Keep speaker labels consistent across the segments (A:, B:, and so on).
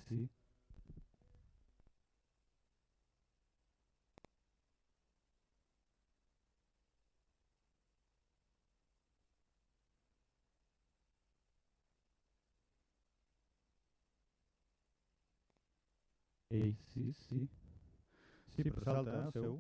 A: C. Ei, sí, sí. Sí, però salta, el seu.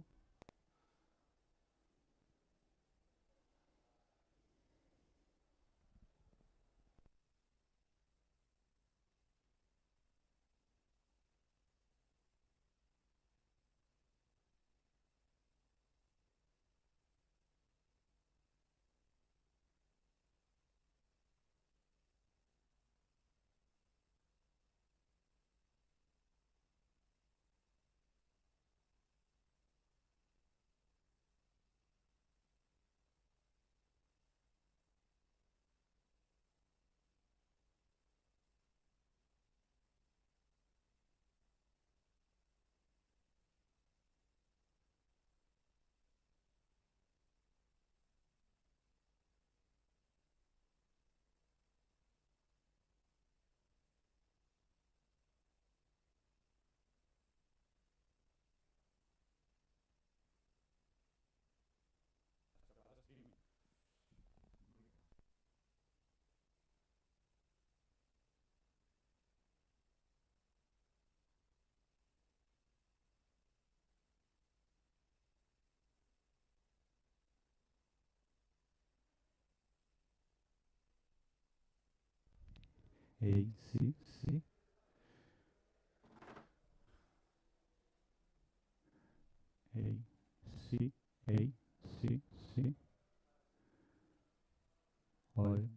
A: Ei, sí, sí. Ei, sí, ei, sí, sí. Oi.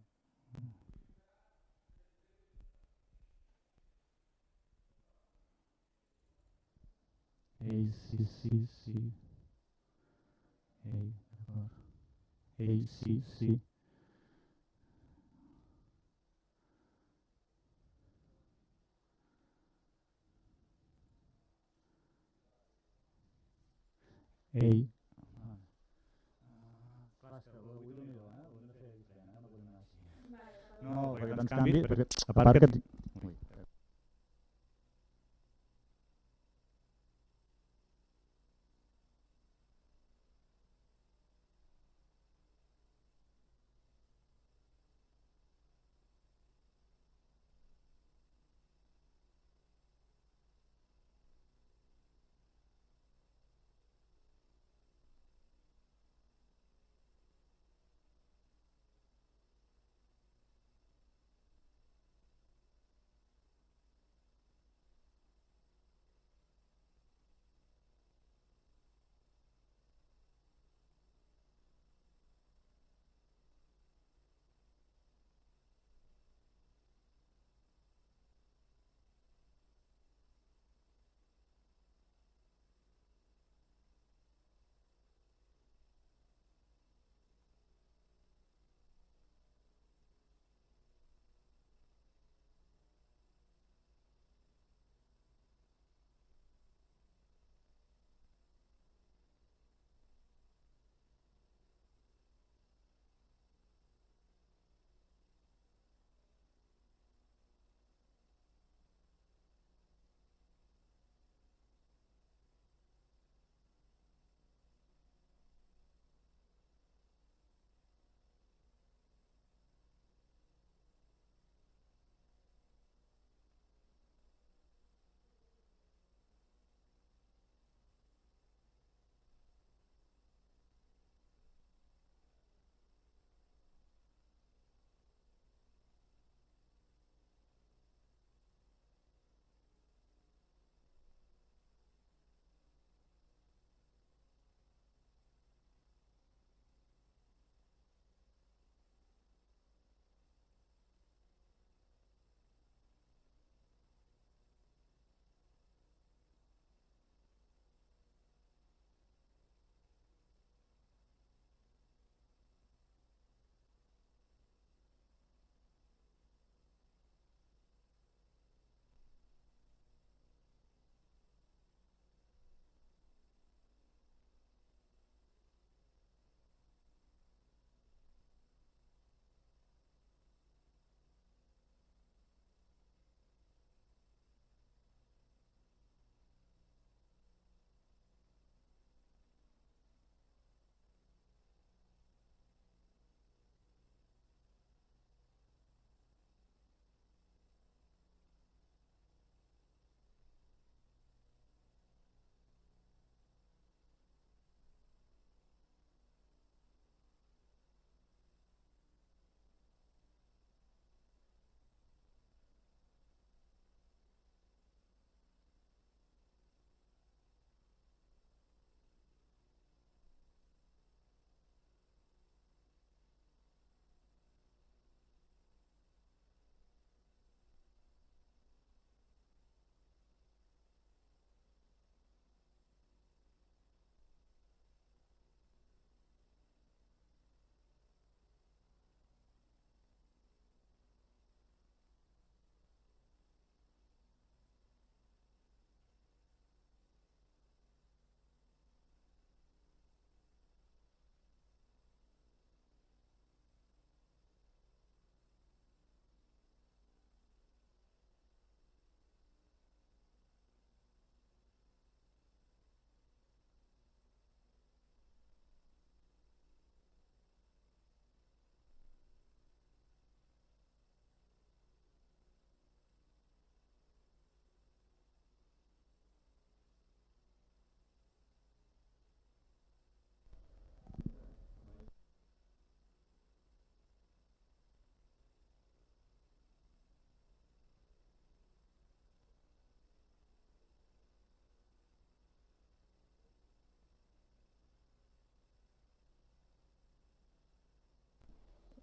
A: Ei, sí, sí, sí. Ei, d'acord. Ei, sí, sí. Ei. Clar, és que avui déu nhi ho hem de fer diferent, no podem anar així. No, perquè tants canvis, perquè a part que... Ui.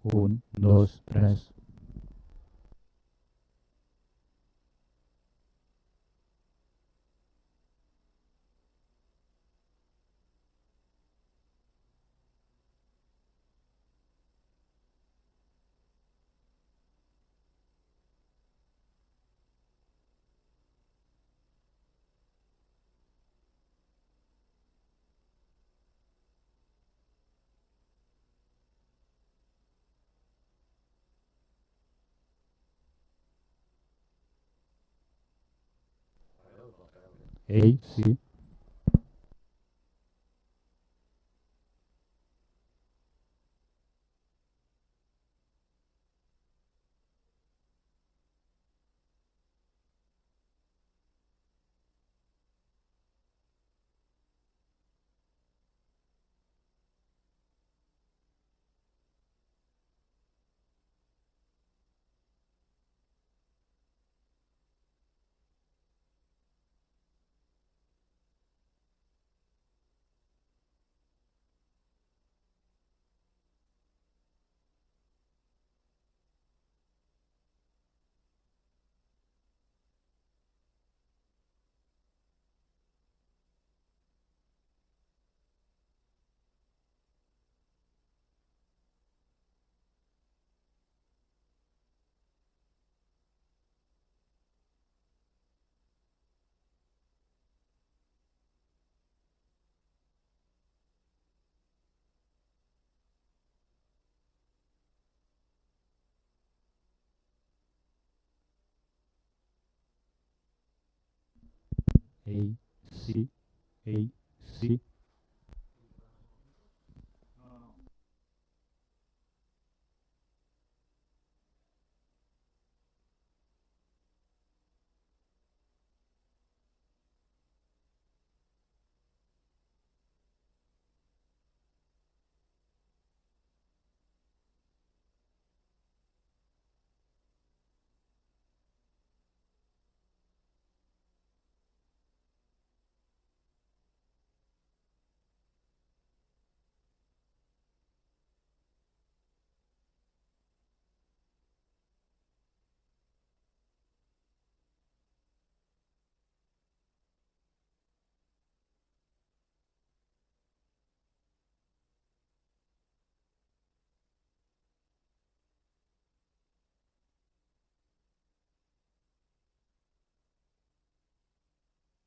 A: Un, dos, tres. Hey, sí. Hey, sí. Hey, sí.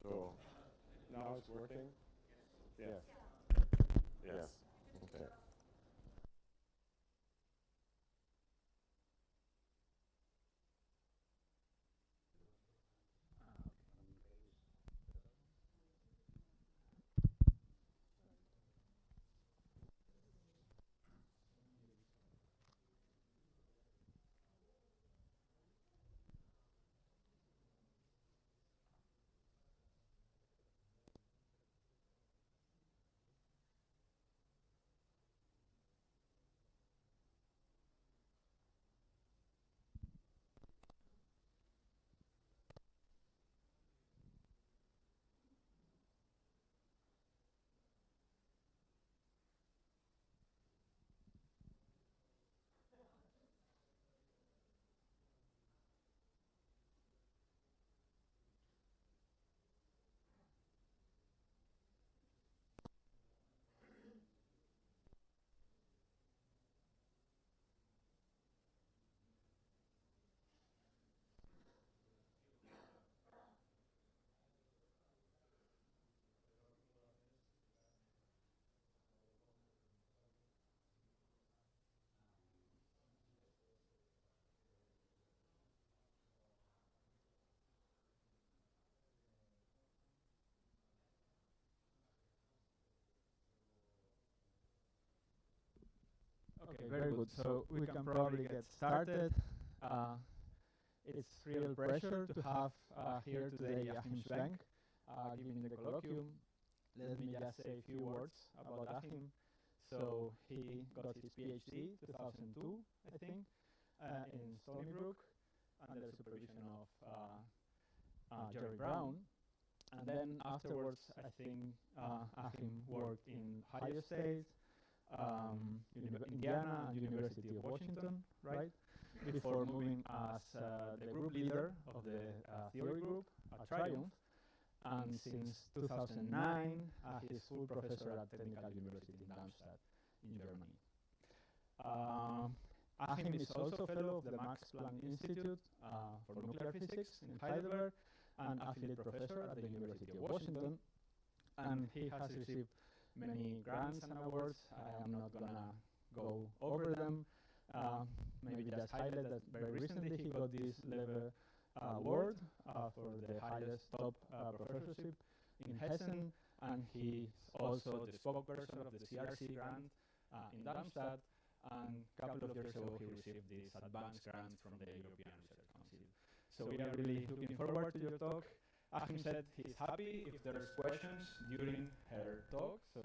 B: So now it's working? Yes. Yes. Okay.
C: Okay, very good. So we can probably get started. Uh, it's real pleasure to have here today Achim Schwenk giving the colloquium. Let me just say a few words about Achim. So he got his PhD 2002, I think, in Stony Brook under the supervision of Jerry Brown. And then afterwards, I think Achim worked in Ohio State, Indiana and University of Washington, right? Before moving as the group leader of the theory group at Triumph. And since 2009, he's full professor at Technical University in Darmstadt in Germany. Achim is also fellow of the Max Planck Institute for Nuclear Physics in Heidelberg and affiliate professor at the University of Washington. And he has received many grants and awards. I am not gonna go over them. Maybe just highlight that very recently he got this level award for the highest top professorship in Hessen, and he's also the spokesperson of the CRC grant in Darmstadt, and a couple of years ago he received this advanced grant from the European Research Council. So we are really looking forward to your talk. Achim said he's happy if there's questions during her talk, so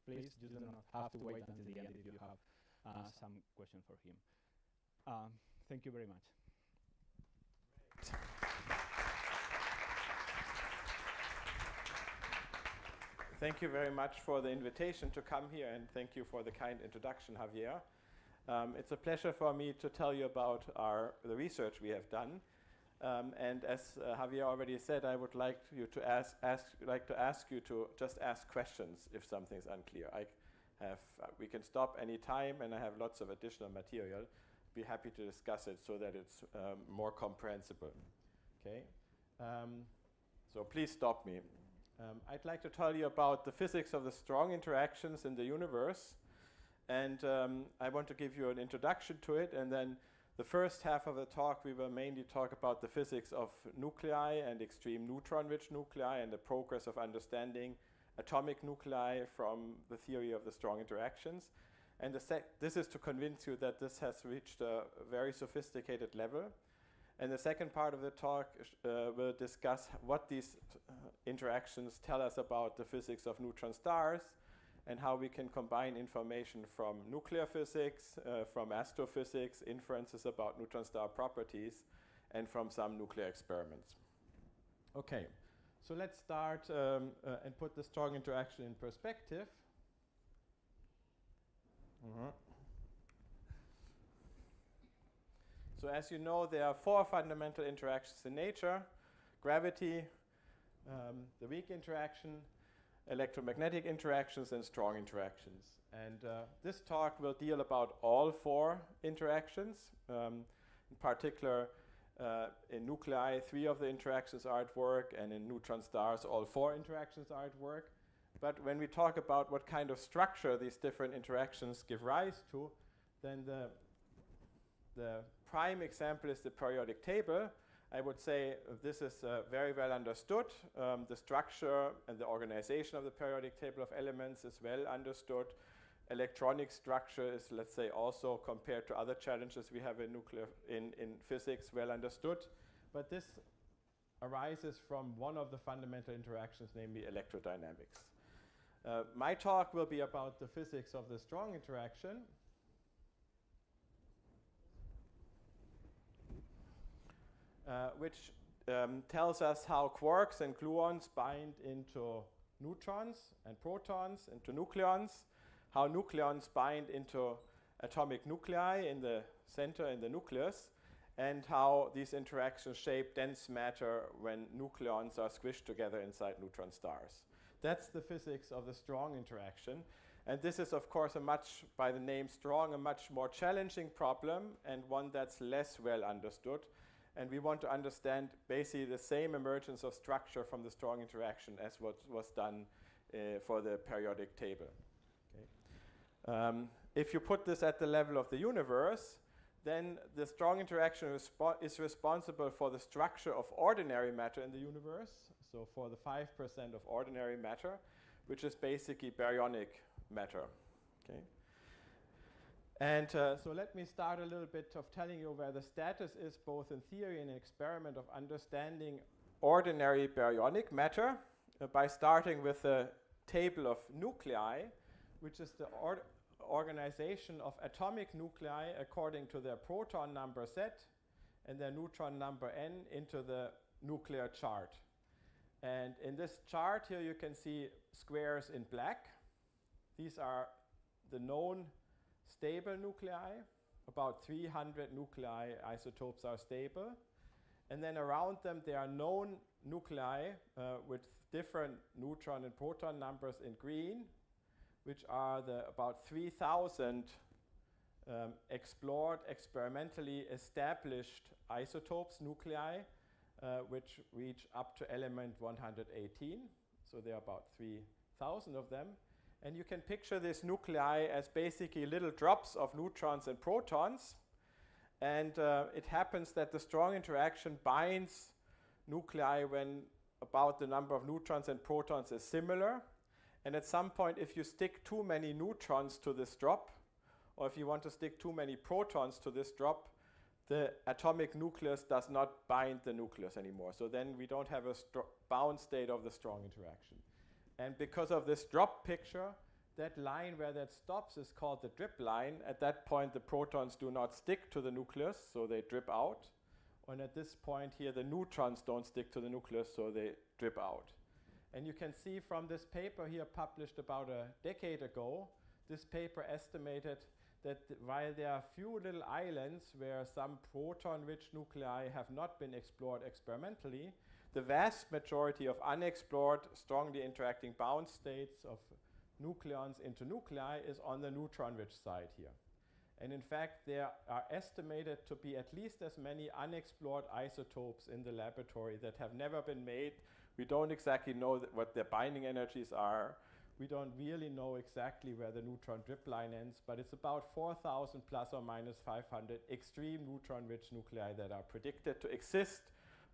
C: please you do not have to wait until the end if you have some question for him. Thank you very much.
B: Thank you very much for the invitation to come here, and thank you for the kind introduction, Javier. It's a pleasure for me to tell you about the research we have done. And as Javier already said, I would like to ask you to just ask questions if something's unclear. We can stop any time, and I have lots of additional material. Be happy to discuss it so that it's more comprehensible. Okay. So please stop me. I'd like to tell you about the physics of the strong interactions in the universe, and I want to give you an introduction to it, and then the first half of the talk we will mainly talk about the physics of nuclei and extreme neutron-rich nuclei and the progress of understanding atomic nuclei from the theory of the strong interactions. And this is to convince you that this has reached a very sophisticated level. And the second part of the talk will discuss what these interactions tell us about the physics of neutron stars and how we can combine information from nuclear physics, from astrophysics, inferences about neutron star properties, and from some nuclear experiments. Okay, so let's start and put the strong interaction in perspective. So as you know, there are 4 fundamental interactions in nature: gravity, the weak interaction, electromagnetic interactions, and strong interactions. And this talk will deal about all 4 interactions. In particular, in nuclei, 3 of the interactions are at work, and in neutron stars, all 4 interactions are at work. But when we talk about what kind of structure these different interactions give rise to, then the prime example is the periodic table. I would say this is very well understood. The structure and the organization of the periodic table of elements is well understood. Electronic structure is, let's say, also compared to other challenges we have in physics, well understood. But this arises from one of the fundamental interactions, namely electrodynamics. My talk will be about the physics of the strong interaction. Which tells us how quarks and gluons bind into neutrons and protons, into nucleons, how nucleons bind into atomic nuclei in the center, in the nucleus, and how these interactions shape dense matter when nucleons are squished together inside neutron stars. That's the physics of the strong interaction. And this is, of course, by the name strong, a much more challenging problem, and one that's less well understood. And we want to understand basically the same emergence of structure from the strong interaction as what was done for the periodic table. Okay. If you put this at the level of the universe, then the strong interaction is responsible for the structure of ordinary matter in the universe, so for the 5% of ordinary matter, which is basically baryonic matter. Okay. And so let me start a little bit of telling you where the status is, both in theory and in experiment, of understanding ordinary baryonic matter by starting with the table of nuclei, which is the organization of atomic nuclei according to their proton number Z and their neutron number N into the nuclear chart. And in this chart here you can see squares in black. These are the known stable nuclei. About 300 nuclei isotopes are stable. And then around them, there are known nuclei with different neutron and proton numbers in green, which are the about 3,000 explored, experimentally established isotopes, nuclei, which reach up to element 118. So there are about 3,000 of them. And you can picture this nuclei as basically little drops of neutrons and protons. And it happens that the strong interaction binds nuclei when about the number of neutrons and protons is similar. And at some point, if you stick too many neutrons to this drop, or if you want to stick too many protons to this drop, the atomic nucleus does not bind the nucleus anymore. So then we don't have a bound state of the strong interaction. And because of this drop picture, that line where that stops is called the drip line. At that point, the protons do not stick to the nucleus, so they drip out. And at this point here, the neutrons don't stick to the nucleus, so they drip out. And you can see from this paper here published about a decade ago, this paper estimated that while there are few little islands where some proton-rich nuclei have not been explored experimentally, the vast majority of unexplored, strongly interacting bound states of nucleons into nuclei is on the neutron-rich side here. And in fact, there are estimated to be at least as many unexplored isotopes in the laboratory that have never been made. We don't exactly know what their binding energies are. We don't really know exactly where the neutron drip line ends, but it's about 4,000 plus or minus 500 extreme neutron-rich nuclei that are predicted to exist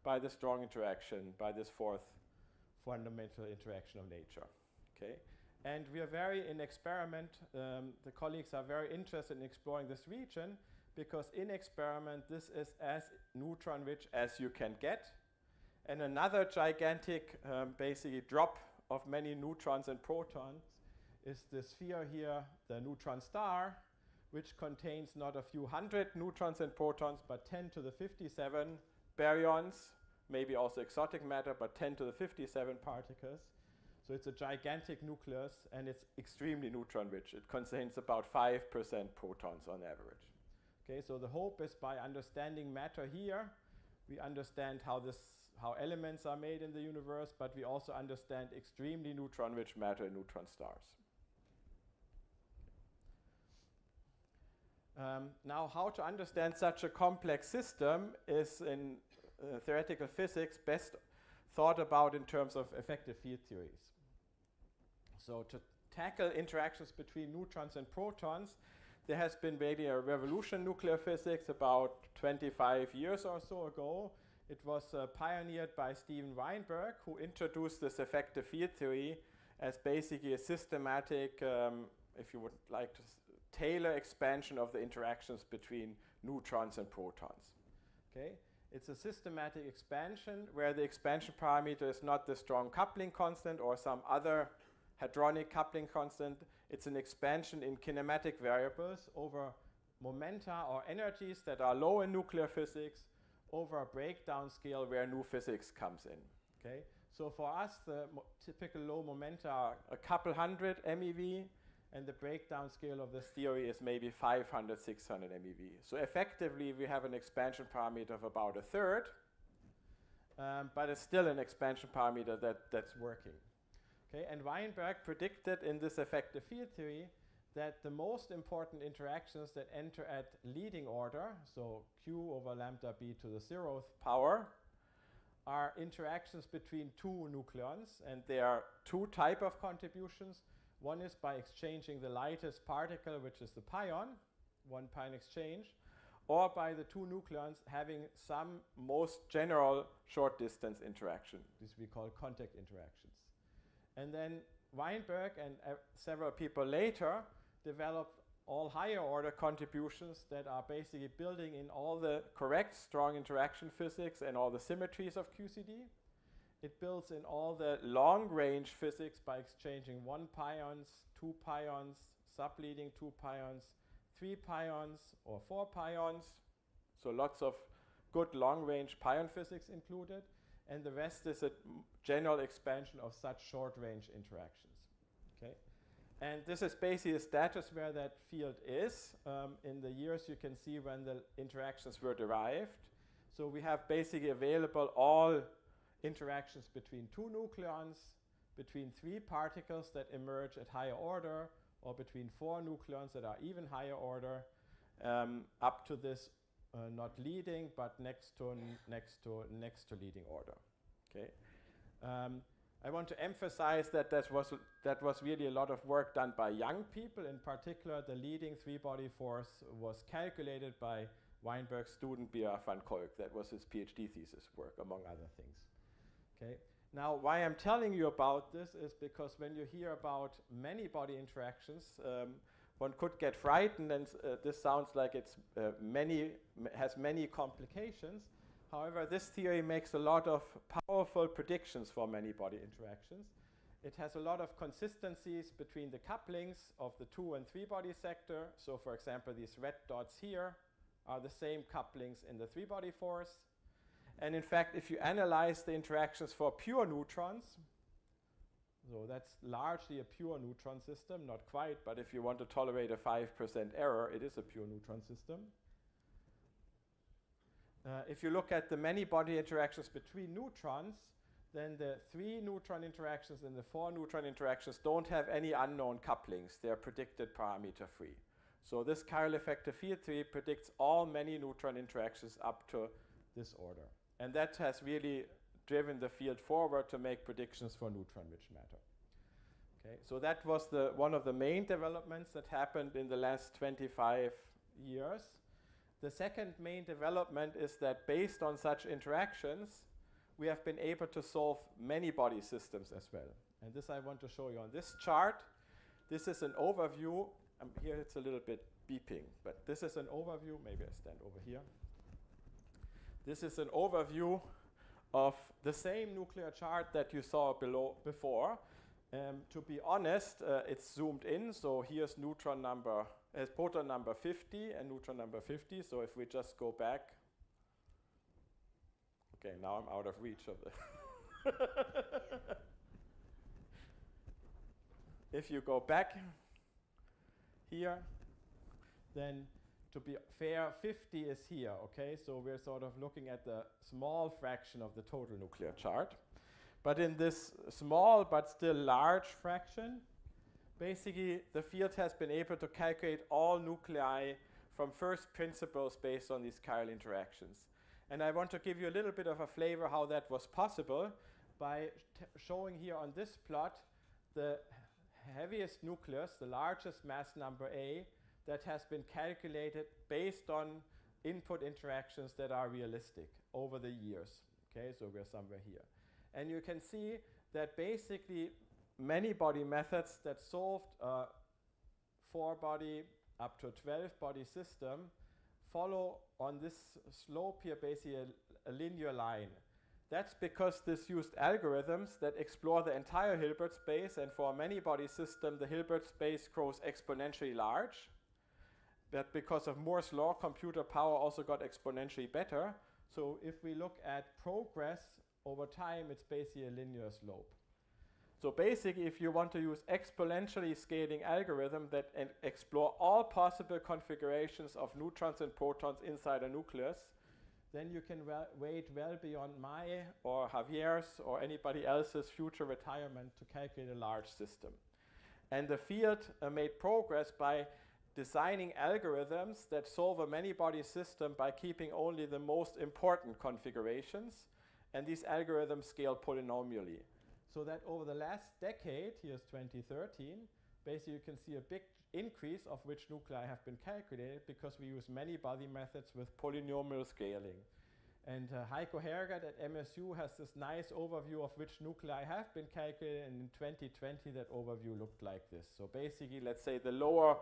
B: by the strong interaction, by this fourth fundamental interaction of nature. Okay? And we are very in experiment, the colleagues are very interested in exploring this region because in experiment this is as neutron-rich as you can get. And another gigantic basically drop of many neutrons and protons is the sphere here, the neutron star, which contains not a few hundred neutrons and protons, but 10 to the 57 baryons, maybe also exotic matter, but 10 to the 57 particles. So it's a gigantic nucleus, and it's extremely neutron-rich. It contains about 5% protons on average. Okay, so the hope is by understanding matter here, we understand how elements are made in the universe, but we also understand extremely neutron-rich matter in neutron stars. Now, how to understand such a complex system is in theoretical physics best thought about in terms of effective field theories. So to tackle interactions between neutrons and protons, there has been maybe a revolution in nuclear physics about 25 years or so ago. It was pioneered by Steven Weinberg, who introduced this effective field theory as basically a systematic, if you would like to tailor expansion of the interactions between neutrons and protons. Okay? It's a systematic expansion where the expansion parameter is not the strong coupling constant or some other hadronic coupling constant. It's an expansion in kinematic variables over momenta or energies that are low in nuclear physics over a breakdown scale where new physics comes in. Okay? So for us, the typical low momenta are a couple hundred MeV, and the breakdown scale of this theory is maybe 500, 600 MeV. So effectively, we have an expansion parameter of about a third, but it's still an expansion parameter that's working. Okay? And Weinberg predicted in this effective field theory that the most important interactions that enter at leading order, so Q over lambda b to the 0th power, are interactions between two nucleons, and there are two types of contributions. One is by exchanging the lightest particle, which is the pion, one pion exchange, or by the two nucleons having some most general short distance interaction. This we call contact interactions. And then Weinberg and several people later developed all higher order contributions that are basically building in all the correct strong interaction physics and all the symmetries of QCD. It builds in all the long-range physics by exchanging 1 pions, 2 pions, subleading 2 pions, 3 pions, or 4 pions. So lots of good long-range pion physics included. And the rest is a general expansion of such short-range interactions. Okay? And this is basically the status where that field is. In the years, you can see when the interactions were derived. So we have basically available all interactions between two nucleons, between 3 particles that emerge at higher order, or between 4 nucleons that are even higher order, up to this not leading, but next to leading order. Okay. I want to emphasize that that was really a lot of work done by young people. In particular, the leading 3-body force was calculated by Weinberg's student B.R. van Kolk. That was his PhD thesis work, among other things. Okay. Now, why I'm telling you about this is because when you hear about many body interactions, one could get frightened, and this sounds like it's has many complications. However, this theory makes a lot of powerful predictions for many body interactions. It has a lot of consistencies between the couplings of the 2 and 3 body sector. So, for example, these red dots here are the same couplings in the 3-body force. And in fact, if you analyze the interactions for pure neutrons, so that's largely a pure neutron system, not quite, but if you want to tolerate a 5% error, it is a pure neutron system. If you look at the many body interactions between neutrons, then the 3 neutron interactions and the 4 neutron interactions don't have any unknown couplings. They're predicted parameter free. So this chiral effective field theory predicts all many neutron interactions up to this order. And that has really driven the field forward to make predictions for neutron-rich matter. Okay, so that was one of the main developments that happened in the last 25 years. The second main development is that based on such interactions, we have been able to solve many body systems as well. And this I want to show you on this chart. This is an overview. Here it's a little bit beeping, but this is an overview. Maybe I stand over here. This is an overview of the same nuclear chart that you saw before. To be honest, it's zoomed in. So here's proton number 50 and neutron number 50. So if we just go back. Okay, now I'm out of reach of the. If you go back here, then to be fair, 50 is here, okay? So we're sort of looking at the small fraction of the total nuclear chart. But in this small but still large fraction, basically the field has been able to calculate all nuclei from first principles based on these chiral interactions. And I want to give you a little bit of a flavor how that was possible by showing here on this plot the heaviest nucleus, the largest mass number A, that has been calculated based on input interactions that are realistic over the years. Okay, so we're somewhere here. And you can see that basically many body methods that solved a 4-body up to 12-body system follow on this slope here basically a linear line. That's because this used algorithms that explore the entire Hilbert space, and for a many-body system, the Hilbert space grows exponentially large. But because of Moore's law, computer power also got exponentially better. So if we look at progress over time, it's basically a linear slope. So basically, if you want to use exponentially scaling algorithm that explore all possible configurations of neutrons and protons inside a nucleus, then you can wait well beyond my or Javier's or anybody else's future retirement to calculate a large system. And the field made progress by designing algorithms that solve a many-body system by keeping only the most important configurations, and these algorithms scale polynomially. So that over the last decade, here's 2013, basically you can see a big increase of which nuclei have been calculated because we use many-body methods with polynomial scaling. And Heiko Hergert at MSU has this nice overview of which nuclei have been calculated, and in 2020 that overview looked like this. So basically, let's say the lower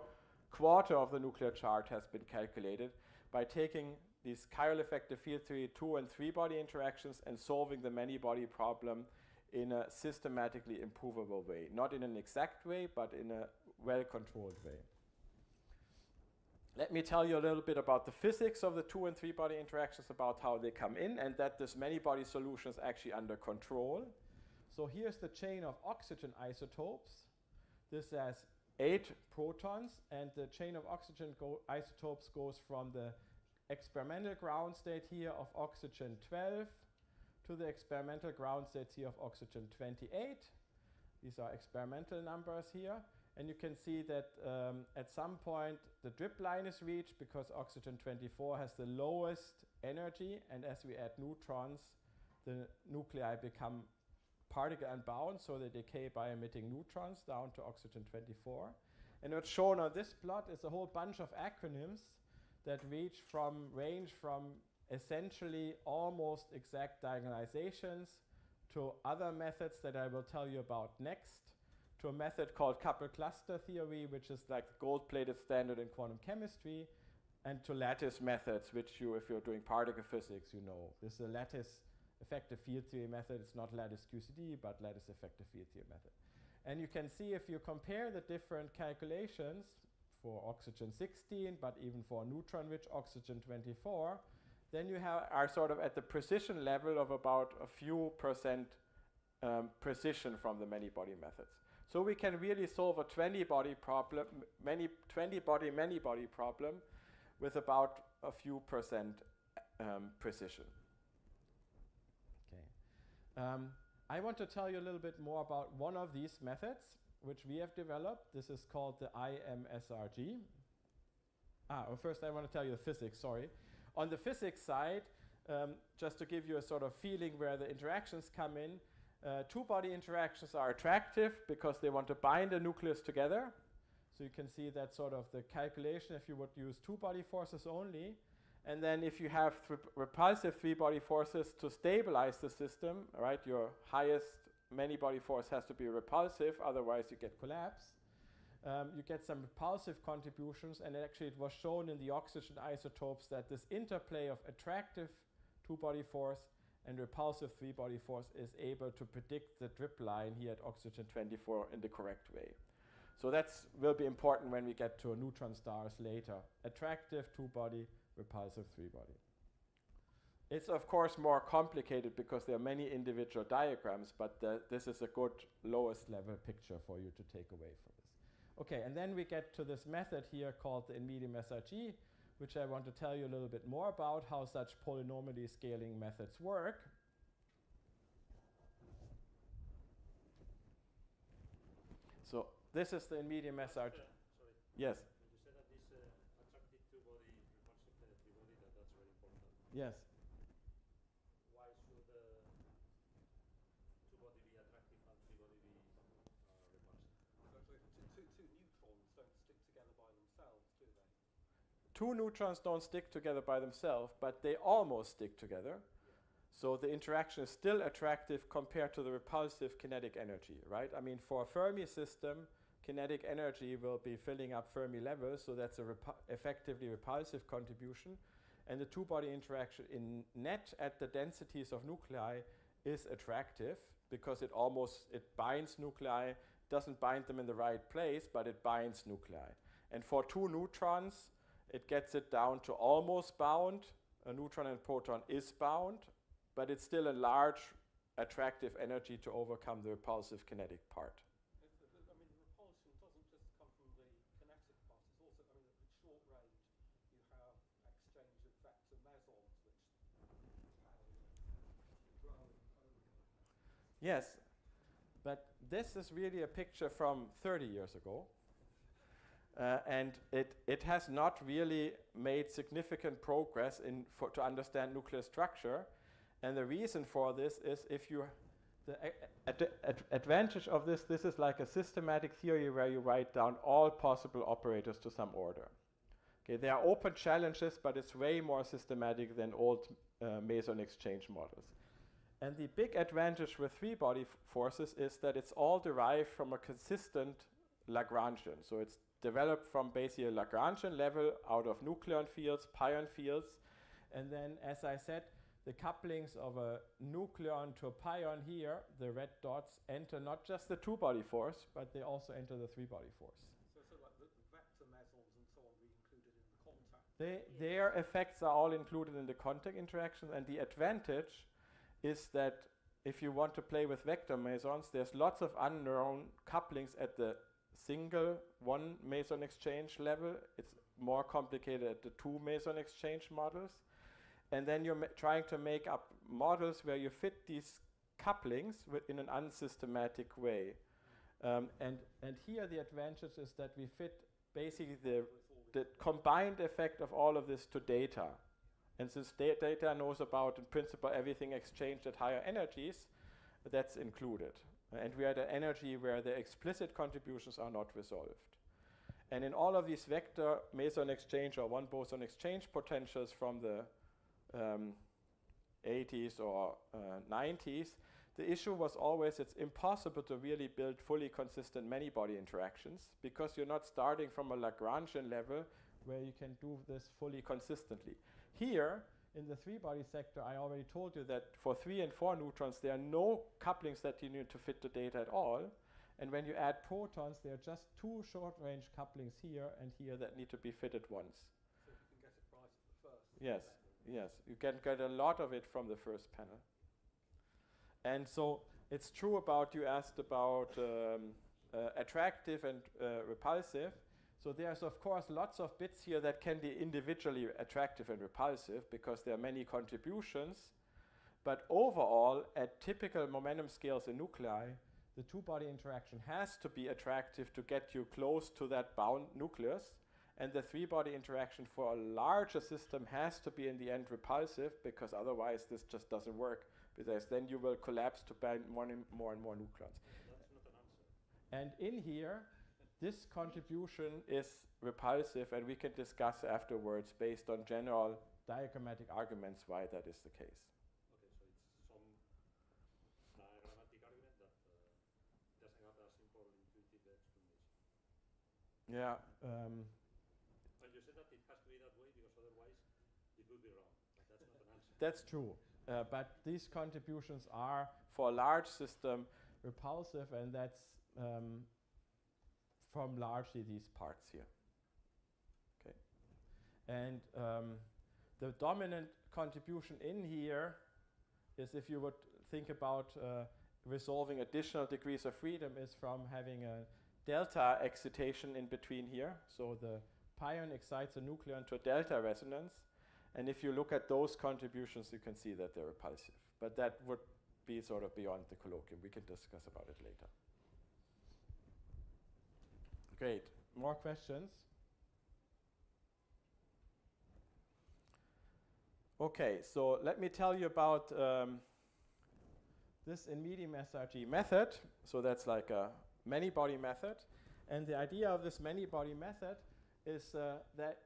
B: quarter of the nuclear chart has been calculated by taking these chiral effective field theory 2 and 3 body interactions and solving the many-body problem in a systematically improvable way. Not in an exact way, but in a well-controlled way. Let me tell you a little bit about the physics of the 2 and 3 body interactions, about how they come in, and that this many-body solution is actually under control. So here's the chain of oxygen isotopes. This has 8 protons, and the chain of oxygen isotopes goes from the experimental ground state here of oxygen 12 to the experimental ground states here of oxygen 28. These are experimental numbers here. And you can see that at some point the drip line is reached because oxygen 24 has the lowest energy, and as we add neutrons, the nuclei become particle unbound, so they decay by emitting neutrons down to oxygen 24. And what's shown on this plot is a whole bunch of acronyms that range from essentially almost exact diagonalizations to other methods that I will tell you about next, to a method called coupled cluster theory, which is like the gold-plated standard in quantum chemistry, and to lattice methods, which you, if you're doing particle physics, you know. This is a lattice effective field theory method. It's not lattice QCD, but lattice effective field theory method. And you can see if you compare the different calculations for oxygen 16, but even for neutron-rich oxygen 24, then you are sort of at the precision level of about a few percent precision from the many-body methods. So we can really solve a 20-body problem, many-body problem with about a few percent precision. Okay. I want to tell you a little bit more about one of these methods which we have developed. This is called the IMSRG. Well, first I want to tell you the physics, sorry. On the physics side, just to give you a sort of feeling where the interactions come in, two-body interactions are attractive because they want to bind a nucleus together. So you can see that sort of the calculation if you would use two-body forces only. And then if you have repulsive three-body forces to stabilize the system, right, your highest many-body force has to be repulsive, otherwise you get collapse. You get some repulsive contributions, and actually it was shown in the oxygen isotopes that this interplay of attractive two-body force and repulsive three-body force is able to predict the drip line here at oxygen 24 in the correct way. So that will be important when we get to neutron stars later. Attractive two-body, repulsive three-body. It's of course more complicated because there are many individual diagrams, but this is a good lowest level picture for you to take away from this. Okay, and then we get to this method here called the in-medium SRG, which I want to tell you a little bit more about how such polynomially scaling methods work. So this is the in-medium SRG.
A: Sorry.
B: Yes.
A: You said that this attractive two-body, repulsive three-body, that's very important.
B: Yes.
A: Why should two-body be attractive and three-body be repulsive?
D: So two neutrons don't stick together by themselves, do they?
B: Two neutrons don't stick together by themselves, but they almost stick together. So the interaction is still attractive compared to the repulsive kinetic energy, right? I mean, for a Fermi system, kinetic energy will be filling up Fermi levels, so that's a effectively repulsive contribution. And the two-body interaction in net at the densities of nuclei is attractive because it binds nuclei, doesn't bind them in the right place, but it binds nuclei. And for two neutrons, it gets it down to almost bound. A neutron and proton is bound, but it's still a large attractive energy to overcome the repulsive kinetic part.
D: I mean, repulsion doesn't just come from the kinetic part. It's also, I mean, at short range, you have exchange of vector mesons, which grow and overlap.
B: Yes, but this is really a picture from 30 years ago. And it has not really made significant progress to understand nuclear structure. And the reason for this is the advantage of this is like a systematic theory where you write down all possible operators to some order. Okay, there are open challenges, but it's way more systematic than old meson exchange models. And the big advantage with three-body forces is that it's all derived from a consistent Lagrangian. So it's developed from basically a Lagrangian level out of nucleon fields, pion fields. And then, as I said, the couplings of a nucleon to a pion here, the red dots, enter not just the two-body force, but they also enter the three-body force.
D: So like the vector mesons and so on be included in the contact?
B: Their effects are all included in the contact interaction, and the advantage is that if you want to play with vector mesons, there's lots of unknown couplings at the single one meson exchange level. It's more complicated at the two meson exchange models. And then you're trying to make up models where you fit these couplings in an unsystematic way. And here the advantage is that we fit basically the combined effect of all of this to data. And since data knows about, in principle, everything exchanged at higher energies, that's included. And we are at an energy where the explicit contributions are not resolved. And in all of these vector meson exchange or one boson exchange potentials from the 80s or 90s, the issue was always it's impossible to really build fully consistent many-body interactions because you're not starting from a Lagrangian level where you can do this fully consistently. Here, in the three-body sector, I already told you that for 3 and 4 neutrons, there are no couplings that you need to fit the data at all. And when you add protons, there are just 2 short-range couplings here and here that need to be fitted once.
D: So you can get it right at the first.
B: Yes, yes. You can get a lot of it from the first panel. And so it's true about, you asked about attractive and repulsive. So there's, of course, lots of bits here that can be individually attractive and repulsive because there are many contributions. But overall, at typical momentum scales in nuclei, the two-body interaction has to be attractive to get you close to that bound nucleus. And the three-body interaction for a larger system has to be, in the end, repulsive because otherwise this just doesn't work. Because then you will collapse to bind more and more neutrons.
D: That's not an answer.
B: And in here, this contribution is repulsive, and we can discuss afterwards based on general diagrammatic arguments why that is the case.
D: Okay, so it's some diagrammatic argument that doesn't have a simple intuitive explanation.
B: Yeah.
D: And you said that it has to be that way because otherwise it would be wrong. But that's not an answer.
B: That's true. But these contributions are, for a large system, repulsive, and that's from largely these parts here. Okay. And the dominant contribution in here is, if you would think about resolving additional degrees of freedom, is from having a delta excitation in between here. So the pion excites a nucleon to a delta resonance. And if you look at those contributions, you can see that they're repulsive. But that would be sort of beyond the colloquium. We can discuss about it later. Great. More questions? Okay, so let me tell you about this in medium SRG method. So that's like a many-body method. And the idea of this many-body method is that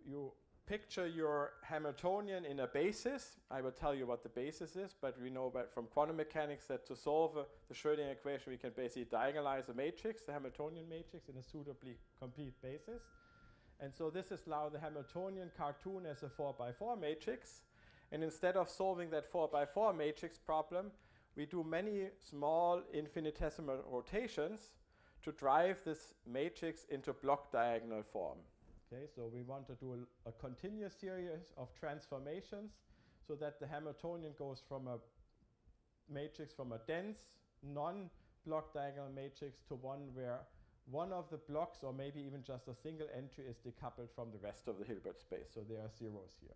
B: you picture your Hamiltonian in a basis. I will tell you what the basis is, but we know from quantum mechanics that to solve the Schrödinger equation, we can basically diagonalize a matrix, the Hamiltonian matrix, in a suitably complete basis. And so this is now the Hamiltonian cartoon as a 4x4 matrix. And instead of solving that 4x4 matrix problem, we do many small infinitesimal rotations to drive this matrix into block diagonal form. Okay, so we want to do a continuous series of transformations so that the Hamiltonian goes from a matrix, from a dense, non-block diagonal matrix to one where one of the blocks, or maybe even just a single entry, is decoupled from the rest of the Hilbert space. So there are zeros here.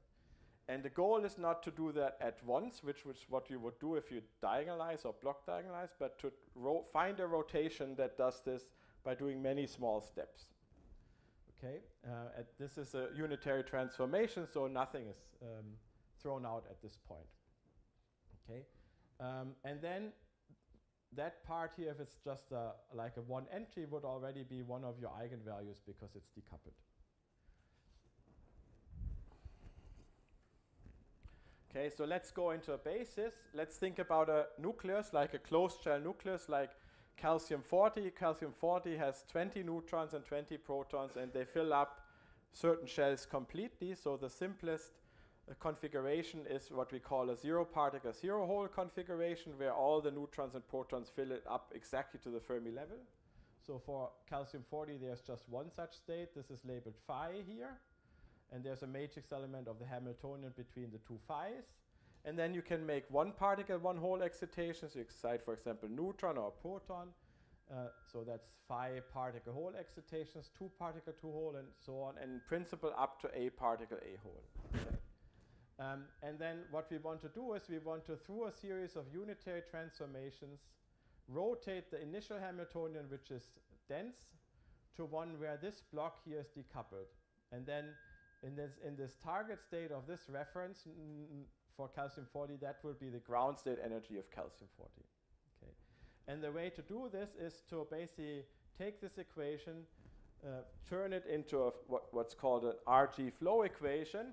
B: And the goal is not to do that at once, which was what you would do if you diagonalize or block diagonalize, but to find a rotation that does this by doing many small steps. Okay, this is a unitary transformation, so nothing is thrown out at this point. Okay, and then that part here, if it's just like a one entry, would already be one of your eigenvalues because it's decoupled. Okay, so let's go into a basis. Let's think about a nucleus, like a closed shell nucleus, like calcium-40. Calcium-40 has 20 neutrons and 20 protons, and they fill up certain shells completely. So the simplest configuration is what we call a zero-particle, zero-hole configuration, where all the neutrons and protons fill it up exactly to the Fermi level. So for calcium-40, there's just one such state. This is labeled phi here. And there's a matrix element of the Hamiltonian between the two phis. And then you can make one particle, one hole excitation. So you excite, for example, neutron or proton. So that's 5 particle hole excitations, 2 particle 2 hole, and so on, and in principle up to a particle a hole. Okay. And then what we want to do is we want to, through a series of unitary transformations, rotate the initial Hamiltonian, which is dense, to one where this block here is decoupled. And then in this target state of this reference for calcium-40, that will be the ground state energy of calcium-40. Okay. And the way to do this is to basically take this equation, turn it into what's called an RG flow equation,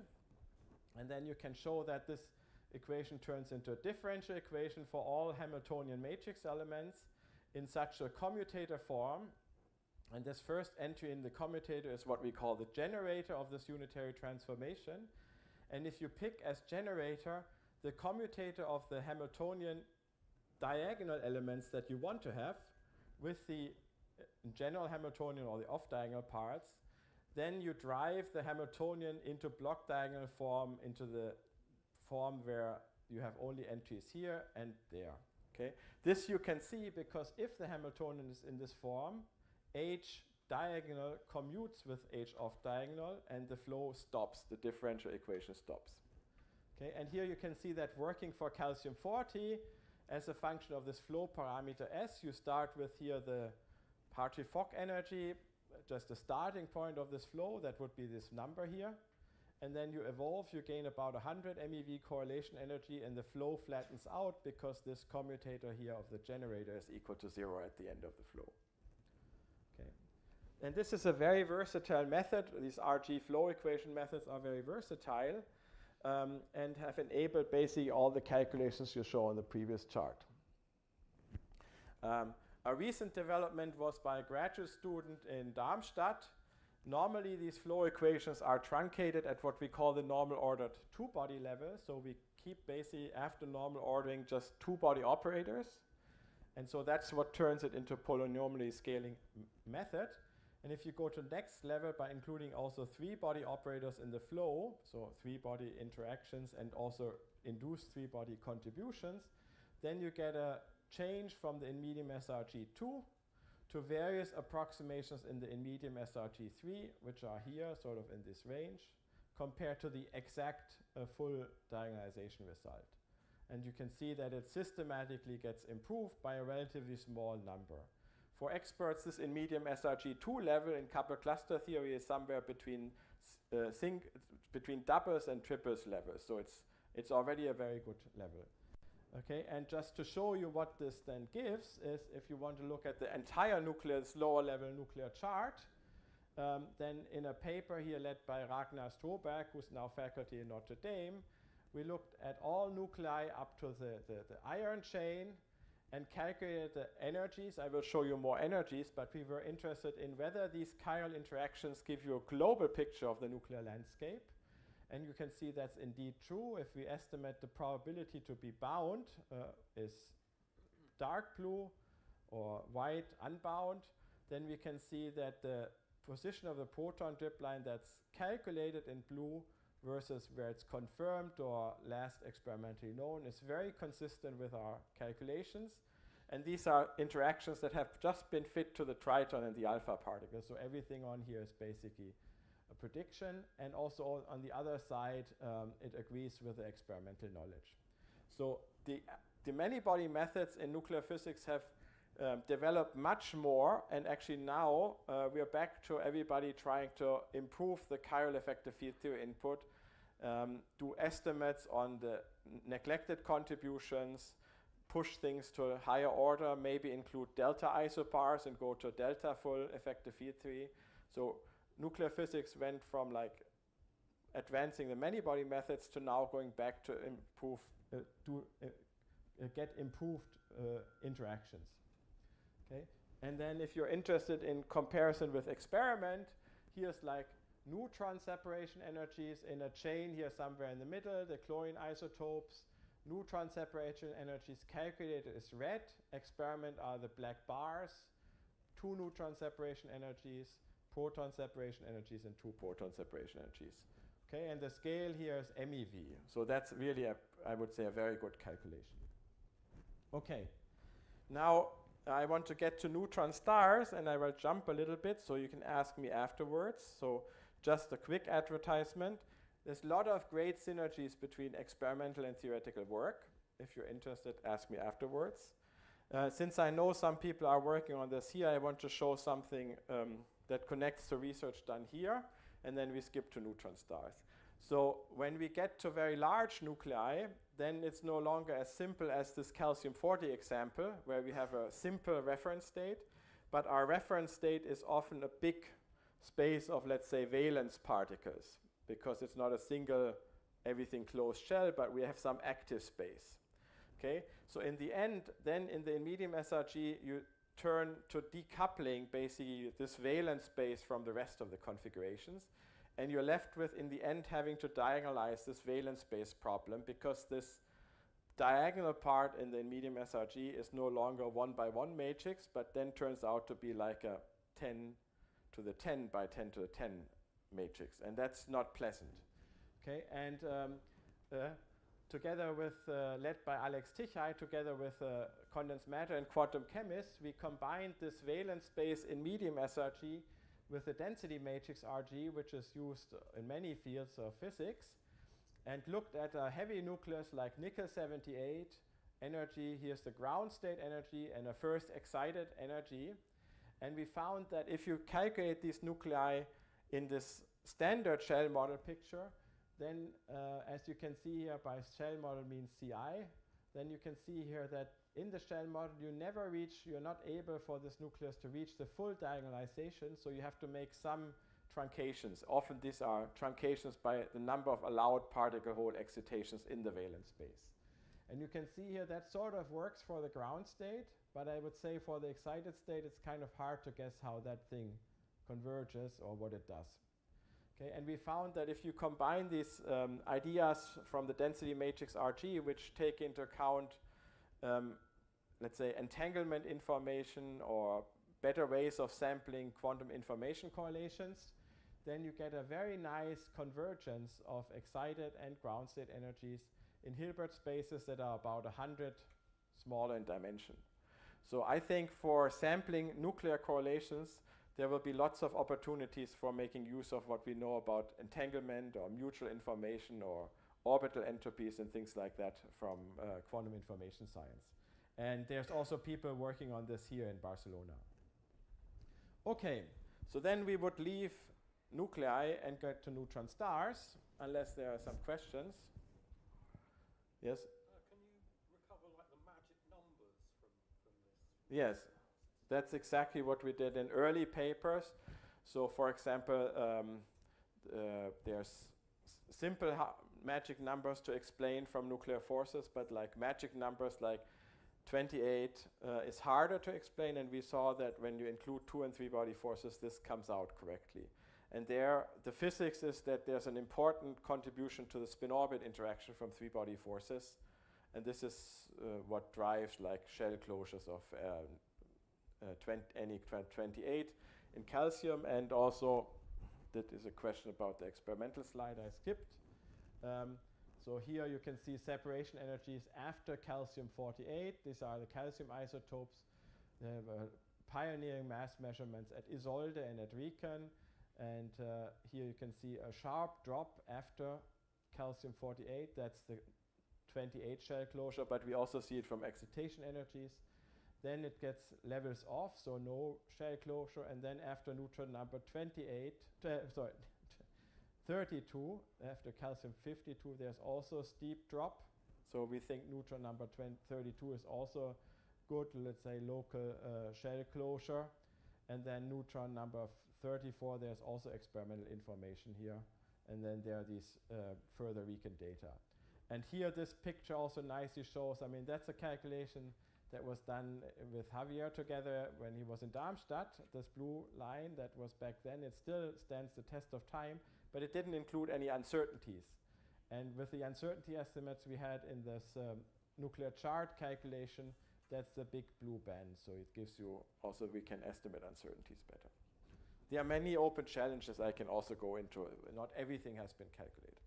B: and then you can show that this equation turns into a differential equation for all Hamiltonian matrix elements in such a commutator form. And this first entry in the commutator is what we call the generator of this unitary transformation. And if you pick as generator the commutator of the Hamiltonian diagonal elements that you want to have with the general Hamiltonian or the off-diagonal parts, then you drive the Hamiltonian into block diagonal form, into the form where you have only entries here and there. Okay? This you can see because if the Hamiltonian is in this form, H diagonal commutes with H off diagonal and the flow stops, the differential equation stops. Okay? And here you can see that working for calcium-40 as a function of this flow parameter S, you start with here the Hartree-Fock energy, just the starting point of this flow, that would be this number here. And then you evolve, you gain about 100 MeV correlation energy, and the flow flattens out because this commutator here of the generator is equal to 0 at the end of the flow. Okay. And this is a very versatile method. These RG flow equation methods are very versatile and have enabled basically all the calculations you saw on the previous chart. A recent development was by a graduate student in Darmstadt. Normally, these flow equations are truncated at what we call the normal ordered two-body level. So we keep basically after normal ordering just two-body operators. And so that's what turns it into polynomially scaling method. And if you go to the next level by including also three-body operators in the flow, so three-body interactions and also induced three-body contributions, then you get a change from the in medium SRG2 to various approximations in the in medium SRG3, which are here, sort of in this range, compared to the exact full diagonalization result. And you can see that it systematically gets improved by a relatively small number. For experts, this in medium SRG2 level in coupled cluster theory is somewhere between doubles and triples levels. So it's already a very good level. Okay, and just to show you what this then gives is if you want to look at the entire nuclear, this lower level nuclear chart, then in a paper here led by Ragnar Stroberg, who's now faculty in Notre Dame, we looked at all nuclei up to the iron chain and calculated the energies. I will show you more energies, but we were interested in whether these chiral interactions give you a global picture of the nuclear landscape. And you can see that's indeed true. If we estimate the probability to be bound is dark blue or white unbound, then we can see that the position of the proton drip line that's calculated in blue versus where it's confirmed or last experimentally known is very consistent with our calculations. And these are interactions that have just been fit to the triton and the alpha particles. So everything on here is basically a prediction, and also on the other side, it agrees with the experimental knowledge. So the many-body methods in nuclear physics have developed much more, and actually now we are back to everybody trying to improve the chiral effective field theory input, do estimates on the neglected contributions, push things to a higher order, maybe include delta isobars and go to delta full effective field theory. So nuclear physics went from like advancing the many-body methods to now going back to improve, get improved interactions. Okay, and then if you're interested in comparison with experiment, here's like neutron separation energies in a chain here somewhere in the middle, the chlorine isotopes. Neutron separation energies calculated is red, experiment are the black bars, 2 neutron separation energies, proton separation energies, and 2 proton separation energies. Okay, and the scale here is MeV. So that's really, I would say, a very good calculation. Okay, now I want to get to neutron stars, and I will jump a little bit so you can ask me afterwards. So just a quick advertisement. There's a lot of great synergies between experimental and theoretical work. If you're interested, ask me afterwards. Since I know some people are working on this here, I want to show something that connects to research done here, and then we skip to neutron stars. So when we get to very large nuclei, then it's no longer as simple as this calcium-40 example, where we have a simple reference state, but our reference state is often a big space of, let's say, valence particles, because it's not a single everything closed shell, but we have some active space. Okay, so in the end, then in the medium SRG, you turn to decoupling basically this valence space from the rest of the configurations, and you're left with, in the end, having to diagonalize this valence space problem, because this diagonal part in the medium SRG is no longer a 1-by-1 matrix, but then turns out to be like a 10 to the 10 by 10 to the 10 matrix, and that's not pleasant. Okay, and together with, led by Alex Tichai, together with condensed matter and quantum chemists, we combined this valence space in medium SRG with the density matrix RG, which is used in many fields of physics, and looked at a heavy nucleus like nickel-78 energy. Here's the ground state energy and a first excited energy. And we found that if you calculate these nuclei in this standard shell model picture, then as you can see here, by shell model means CI, then you can see here that in the shell model you're not able for this nucleus to reach the full diagonalization, so you have to make some truncations. Often these are truncations by the number of allowed particle hole excitations in the valence space. And you can see here that sort of works for the ground state, but I would say for the excited state it's kind of hard to guess how that thing converges or what it does. Okay, and we found that if you combine these ideas from the density matrix RG, which take into account, let's say, entanglement information or better ways of sampling quantum information correlations, then you get a very nice convergence of excited and ground state energies in Hilbert spaces that are about 100 smaller in dimension. So I think for sampling nuclear correlations, there will be lots of opportunities for making use of what we know about entanglement or mutual information or orbital entropies and things like that from quantum information science. And there's also people working on this here in Barcelona. Okay, so then we would leave nuclei and get to neutron stars, unless there are some questions. Yes?
D: Can you recover like the magic numbers from this?
B: Yes. That's exactly what we did in early papers. So, for example, there's simple magic numbers to explain from nuclear forces, but like magic numbers like 28 is harder to explain, and we saw that when you include 2 and 3 body forces, this comes out correctly. And there, the physics is that there's an important contribution to the spin-orbit interaction from 3 body forces, and this is what drives like shell closures of any 28 in calcium, and also that is a question about the experimental slide I skipped. So here you can see separation energies after calcium-48. These are the calcium isotopes. They have pioneering mass measurements at Isolde and at Riken, and here you can see a sharp drop after calcium-48. That's the 28 shell closure, but we also see it from excitation energies. Then it gets levels off, so no shell closure, and then after neutron number 32, after calcium-52, there's also a steep drop. So we think neutron number 32 is also good, let's say, local shell closure. And then neutron number 34, there's also experimental information here. And then there are these further Riken data. And here this picture also nicely shows, I mean, that's a calculation that was done with Javier together when he was in Darmstadt. This blue line that was back then, it still stands the test of time, but it didn't include any uncertainties. And with the uncertainty estimates we had in this nuclear chart calculation, that's the big blue band. So it gives you also, we can estimate uncertainties better. There are many open challenges I can also go into. Not everything has been calculated.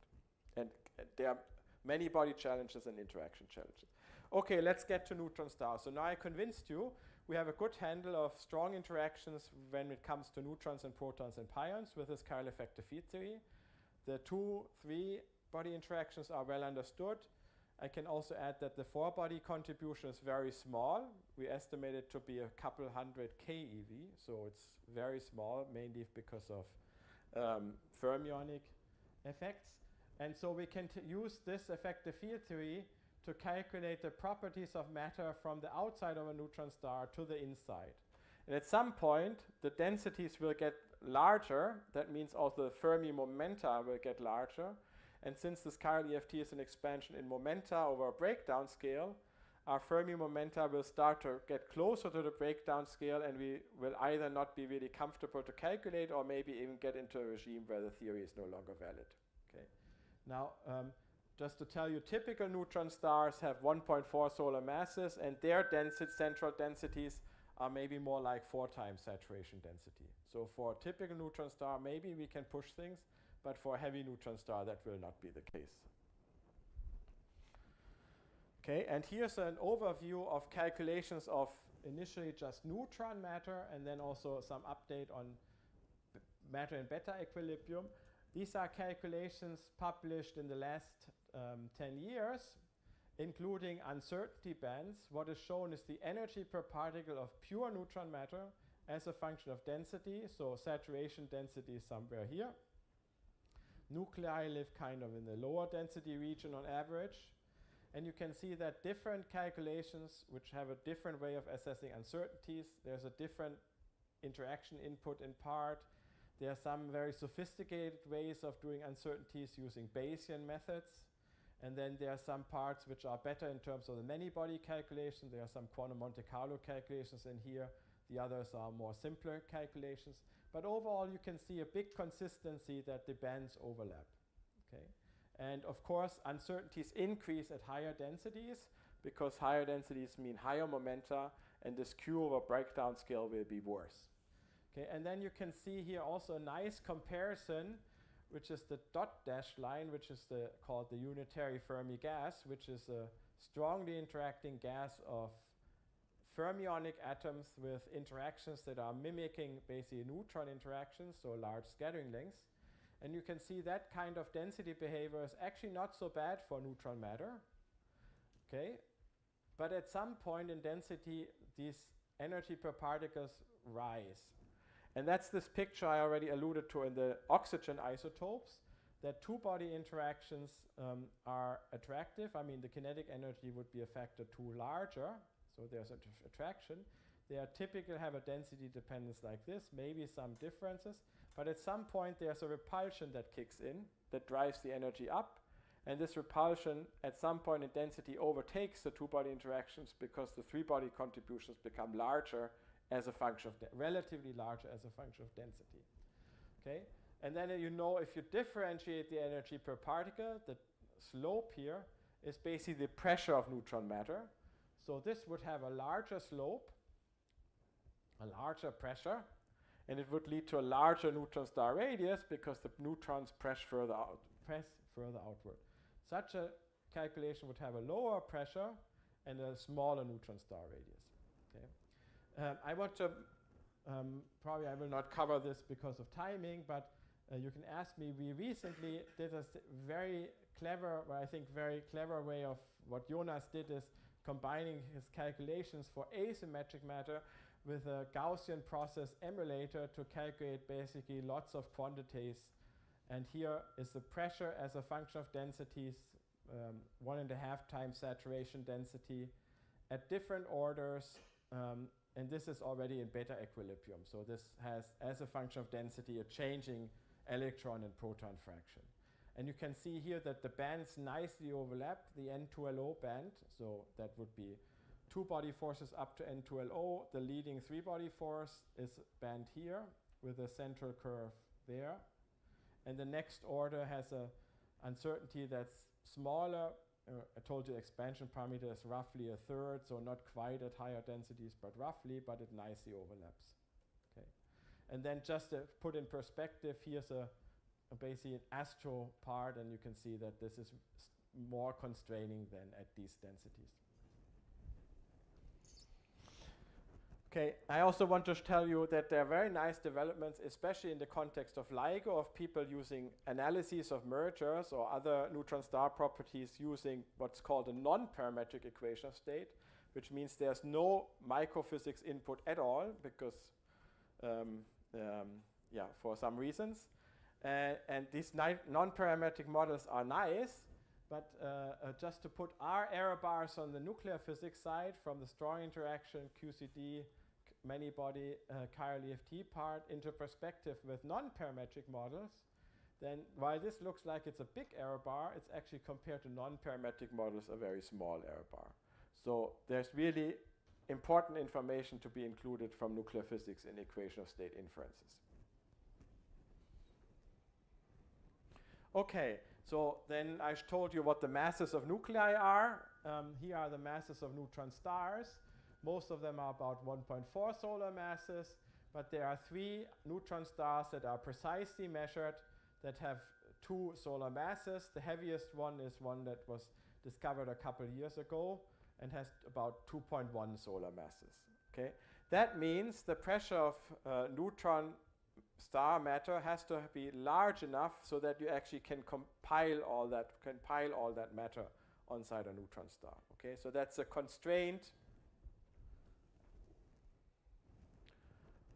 B: And there are many body challenges and interaction challenges. Okay, let's get to neutron stars. So now I convinced you we have a good handle of strong interactions when it comes to neutrons and protons and pions with this chiral effective field theory. The 2-3 body interactions are well understood. I can also add that the 4-body contribution is very small. We estimate it to be a couple hundred keV, so it's very small, mainly because of fermionic effects. And so we can use this effective field theory to calculate the properties of matter from the outside of a neutron star to the inside. And at some point, the densities will get larger. That means also the Fermi momenta will get larger. And since this chiral EFT is an expansion in momenta over a breakdown scale, our Fermi momenta will start to get closer to the breakdown scale, and we will either not be really comfortable to calculate or maybe even get into a regime where the theory is no longer valid. Okay. Now, just to tell you, typical neutron stars have 1.4 solar masses, and their central densities are maybe more like 4 times saturation density. So for a typical neutron star, maybe we can push things, but for a heavy neutron star, that will not be the case. Okay, and here's an overview of calculations of initially just neutron matter, and then also some update on matter in beta equilibrium. These are calculations published in the last 10 years, including uncertainty bands. What is shown is the energy per particle of pure neutron matter as a function of density. So saturation density is somewhere here. Nuclei live kind of in the lower density region on average. And you can see that different calculations, which have a different way of assessing uncertainties, there's a different interaction input in part. There are some very sophisticated ways of doing uncertainties using Bayesian methods. And then there are some parts which are better in terms of the many-body calculation. There are some quantum Monte Carlo calculations in here. The others are more simpler calculations. But overall, you can see a big consistency that the bands overlap. Okay? And of course, uncertainties increase at higher densities, because higher densities mean higher momenta, and the skew over breakdown scale will be worse. Okay, and then you can see here also a nice comparison, which is the dot dash line, which is called the unitary Fermi gas, which is a strongly interacting gas of fermionic atoms with interactions that are mimicking basically neutron interactions, so large scattering lengths. And you can see that kind of density behavior is actually not so bad for neutron matter. Okay, but at some point in density, these energy per particles rise. And that's this picture I already alluded to in the oxygen isotopes, that 2-body interactions are attractive. I mean, the kinetic energy would be a factor 2 larger, so there's an attraction. They are typically have a density dependence like this, maybe some differences, but at some point there's a repulsion that kicks in that drives the energy up, and this repulsion at some point in density overtakes the 2-body interactions because the 3-body contributions become larger as a function of relatively larger as a function of density. Okay, and then you know if you differentiate the energy per particle, the slope here is basically the pressure of neutron matter. So this would have a larger slope, a larger pressure, and it would lead to a larger neutron star radius because the neutrons press further outward. Such a calculation would have a lower pressure and a smaller neutron star radius. Okay. I want to, probably I will not cover this because of timing, but you can ask me. We recently did a very clever, I think very clever way of what Jonas did is combining his calculations for asymmetric matter with a Gaussian process emulator to calculate basically lots of quantities. And here is the pressure as a function of densities, 1.5 times saturation density at different orders. And this is already in beta equilibrium. So this has, as a function of density, a changing electron and proton fraction. And you can see here that the bands nicely overlap, the N2LO band. So that would be 2-body forces up to N2LO. The leading 3-body force is band here with a central curve there. And the next order has an uncertainty that's smaller. I told you expansion parameter is roughly 1/3, so not quite at higher densities, but roughly, but it nicely overlaps. Okay. And then just to put in perspective, here's basically an astro part, and you can see that this is more constraining than at these densities. Okay, I also want to tell you that there are very nice developments, especially in the context of LIGO, of people using analyses of mergers or other neutron star properties using what's called a non-parametric equation of state, which means there's no microphysics input at all because, for some reasons. And these non-parametric models are nice, but just to put our error bars on the nuclear physics side from the strong interaction, QCD, many body, chiral EFT part into perspective with non-parametric models, then while this looks like it's a big error bar, it's actually compared to non-parametric models a very small error bar. So there's really important information to be included from nuclear physics in equation of state inferences. Okay, so then I told you what the masses of nuclei are. Here are the masses of neutron stars. Most of them are about 1.4 solar masses, but there are 3 neutron stars that are precisely measured that have 2 solar masses. The heaviest one is one that was discovered a couple years ago and has about 2.1 solar masses. Okay, that means the pressure of neutron star matter has to be large enough so that you actually can compile all that matter inside a neutron star. Okay, so that's a constraint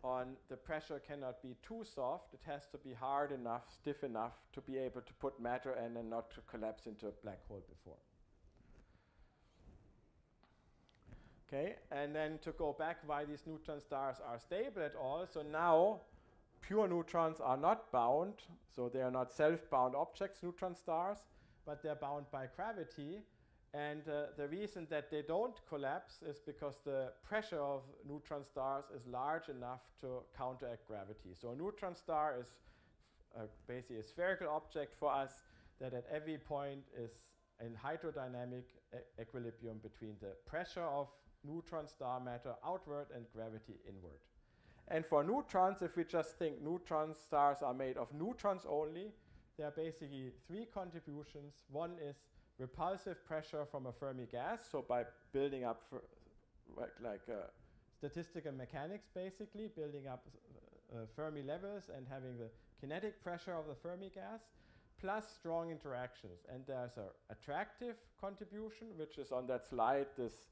B: on the pressure cannot be too soft. It has to be hard enough, stiff enough to be able to put matter in and not to collapse into a black hole before. Okay, and then to go back why these neutron stars are stable at all. So now pure neutrons are not bound, so they are not self-bound objects, neutron stars, but they're bound by gravity. And the reason that they don't collapse is because the pressure of neutron stars is large enough to counteract gravity. So a neutron star is basically a spherical object for us that at every point is in hydrodynamic equilibrium between the pressure of neutron star matter outward and gravity inward. And for neutrons, if we just think neutron stars are made of neutrons only, there are basically 3 contributions. One is repulsive pressure from a Fermi gas, so by building up statistical mechanics, basically building up Fermi levels and having the kinetic pressure of the Fermi gas, plus strong interactions. And there's an attractive contribution, which is on that slide, this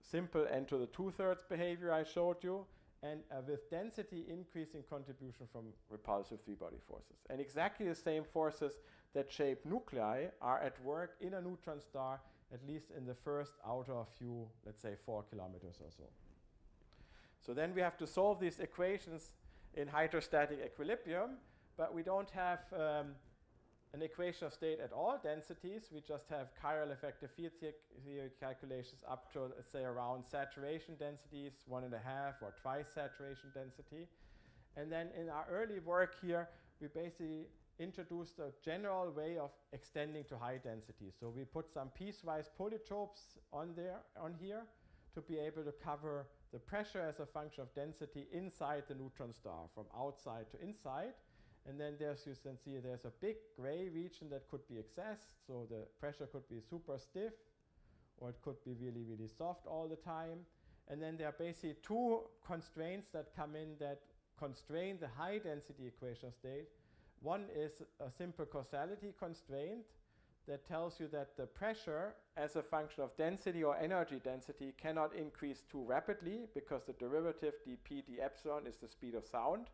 B: simple n to the 2/3 behavior I showed you, and with density increasing contribution from repulsive 3-body forces. And exactly the same forces that shape nuclei are at work in a neutron star, at least in the first outer few, let's say 4 kilometers or so. So then we have to solve these equations in hydrostatic equilibrium, but we don't have an equation of state at all densities. We just have chiral effective field theory calculations up to, let's say, around saturation densities, 1.5 or twice saturation density. And then in our early work here, we basically introduced a general way of extending to high density. So we put some piecewise polytopes on here to be able to cover the pressure as a function of density inside the neutron star, from outside to inside. And then there's, you can see there's a big gray region that could be accessed. So the pressure could be super stiff, or it could be really, really soft all the time. And then there are basically 2 constraints that come in that constrain the high density equation of state. One is a simple causality constraint that tells you that the pressure as a function of density or energy density cannot increase too rapidly, because the derivative dp d epsilon is the speed of sound.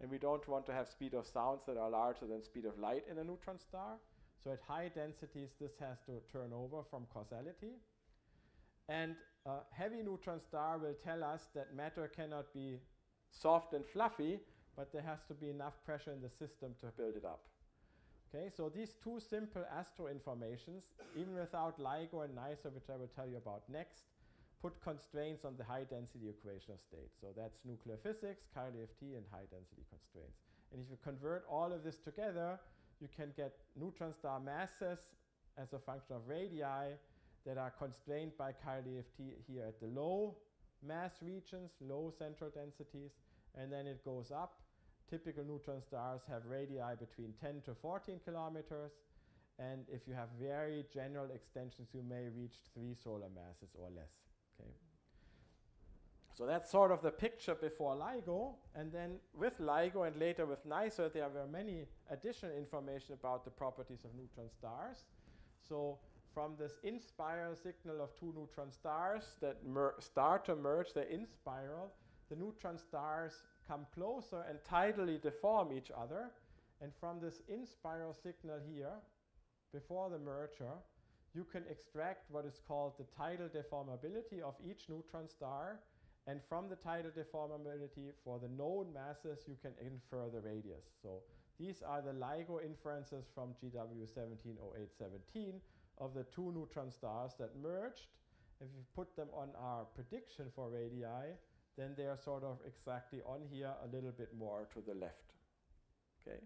B: And we don't want to have speed of sounds that are larger than speed of light in a neutron star. So at high densities, this has to turn over from causality. And a heavy neutron star will tell us that matter cannot be soft and fluffy, but there has to be enough pressure in the system to build it up. Okay, so these 2 simple astro informations, even without LIGO and NICER, which I will tell you about next, put constraints on the high density equation of state. So that's nuclear physics, chiral EFT, and high density constraints. And if you convert all of this together, you can get neutron star masses as a function of radii that are constrained by chiral EFT here at the low mass regions, low central densities, and then it goes up. Typical neutron stars have radii between 10 to 14 kilometers. And if you have very general extensions, you may reach 3 solar masses or less. Okay. So that's sort of the picture before LIGO, and then with LIGO and later with NICER, there were many additional information about the properties of neutron stars. So from this in-spiral signal of two neutron stars that start to merge, they're in spiral, the neutron stars come closer and tidally deform each other. And from this in-spiral signal here, before the merger, you can extract what is called the tidal deformability of each neutron star. And from the tidal deformability for the known masses, you can infer the radius. So these are the LIGO inferences from GW 170817 of the two neutron stars that merged. If you put them on our prediction for radii, then they are sort of exactly on here, a little bit more to the left. Okay,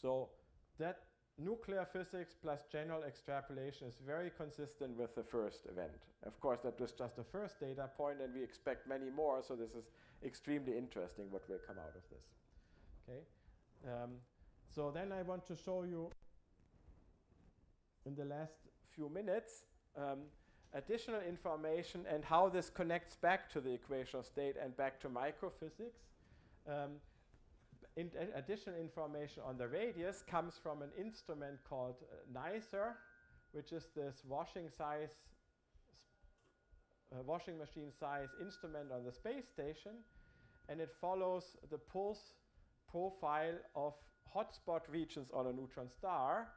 B: so that nuclear physics plus general extrapolation is very consistent with the first event. Of course, that was just the first data point, and we expect many more, so this is extremely interesting what will come out of this. Okay, so then I want to show you in the last few minutes additional information and how this connects back to the equation of state and back to microphysics. Additional information on the radius comes from an instrument called NICER, which is this washing machine size instrument on the space station, and it follows the pulse profile of hotspot regions on a neutron star,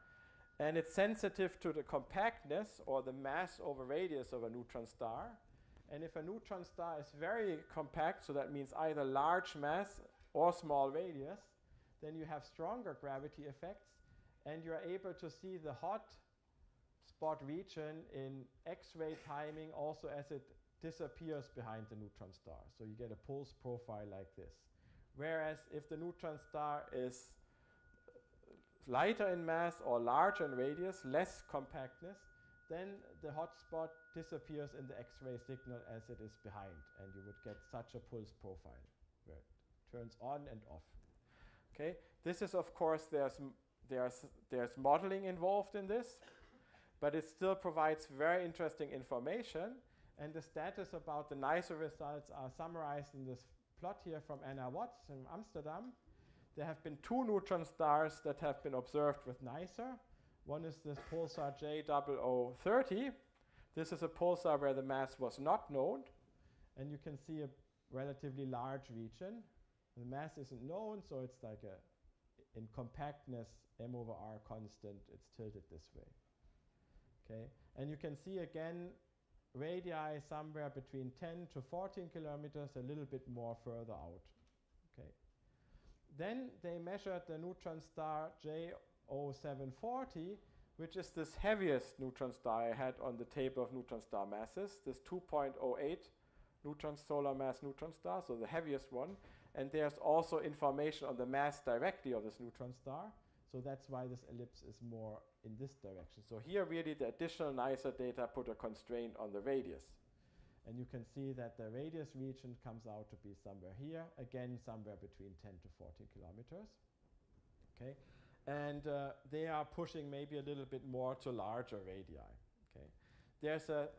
B: and it's sensitive to the compactness or the mass over radius of a neutron star. And if a neutron star is very compact, so that means either large mass or small radius, then you have stronger gravity effects, and you're able to see the hot spot region in X-ray timing also as it disappears behind the neutron star. So you get a pulse profile like this. Whereas if the neutron star is lighter in mass or larger in radius, less compactness, then the hot spot disappears in the X-ray signal as it is behind, and you would get such a pulse profile where it turns on and off. Okay, this is, of course, there's modeling involved in this, but it still provides very interesting information, and the status about the NICER results are summarized in this plot here from Anna Watts in Amsterdam. There have been two neutron stars that have been observed with NICER. One is this pulsar J0030. This is a pulsar where the mass was not known, and you can see a relatively large region. The mass isn't known, so it's like in compactness, m over r constant, it's tilted this way. Okay, and you can see again radii somewhere between 10 to 14 kilometers, a little bit more further out. Okay. Then they measured the neutron star J0740, which is this heaviest neutron star I had on the table of neutron star masses, this 2.08 neutron solar mass neutron star, so the heaviest one. And there's also information on the mass directly of this neutron star. So that's why this ellipse is more in this direction. So here really the additional NICER data put a constraint on the radius. And you can see that the radius region comes out to be somewhere here, again somewhere between 10 to 14 kilometers. Okay, and they are pushing maybe a little bit more to larger radii. Okay, there's a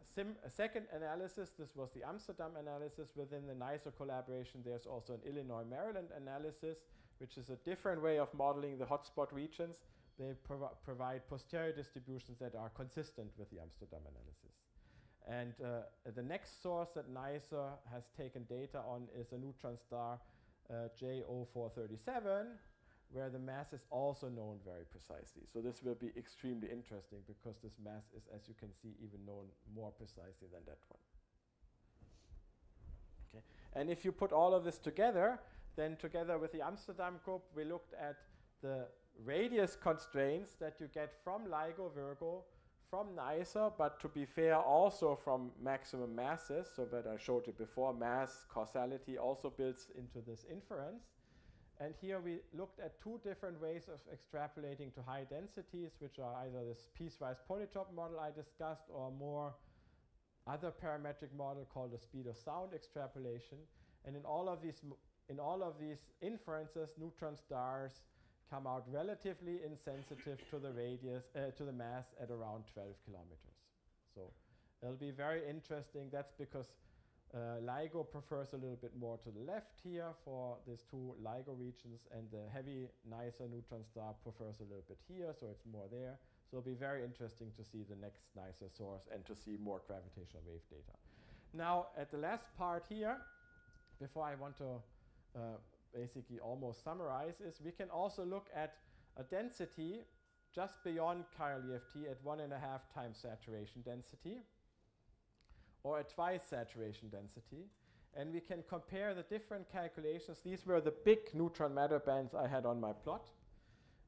B: second analysis. This was the Amsterdam analysis. Within the NICER collaboration, there's also an Illinois-Maryland analysis, which is a different way of modeling the hotspot regions. They provide posterior distributions that are consistent with the Amsterdam analysis. And the next source that NICER has taken data on is a neutron star J0437, where the mass is also known very precisely. So this will be extremely interesting because this mass is, as you can see, even known more precisely than that one. Okay. And if you put all of this together, then together with the Amsterdam group, we looked at the radius constraints that you get from LIGO Virgo, from NICER, but to be fair, also from maximum masses, so that I showed you before, mass causality also builds into this inference. And here we looked at two different ways of extrapolating to high densities, which are either this piecewise polytope model I discussed, or more other parametric model called the speed of sound extrapolation. And in all of these inferences, neutron stars come out relatively insensitive to the radius, to the mass at around 12 kilometers. So it'll be very interesting. That's because LIGO prefers a little bit more to the left here for these two LIGO regions, and the heavy, nicer neutron star prefers a little bit here, so it's more there. So it'll be very interesting to see the next nicer source and to see more gravitational wave data. Now, at the last part here, before I want to basically almost summarize, is we can also look at a density just beyond chiral EFT at 1.5 times saturation density, or at twice saturation density. And we can compare the different calculations. These were the big neutron matter bands I had on my plot.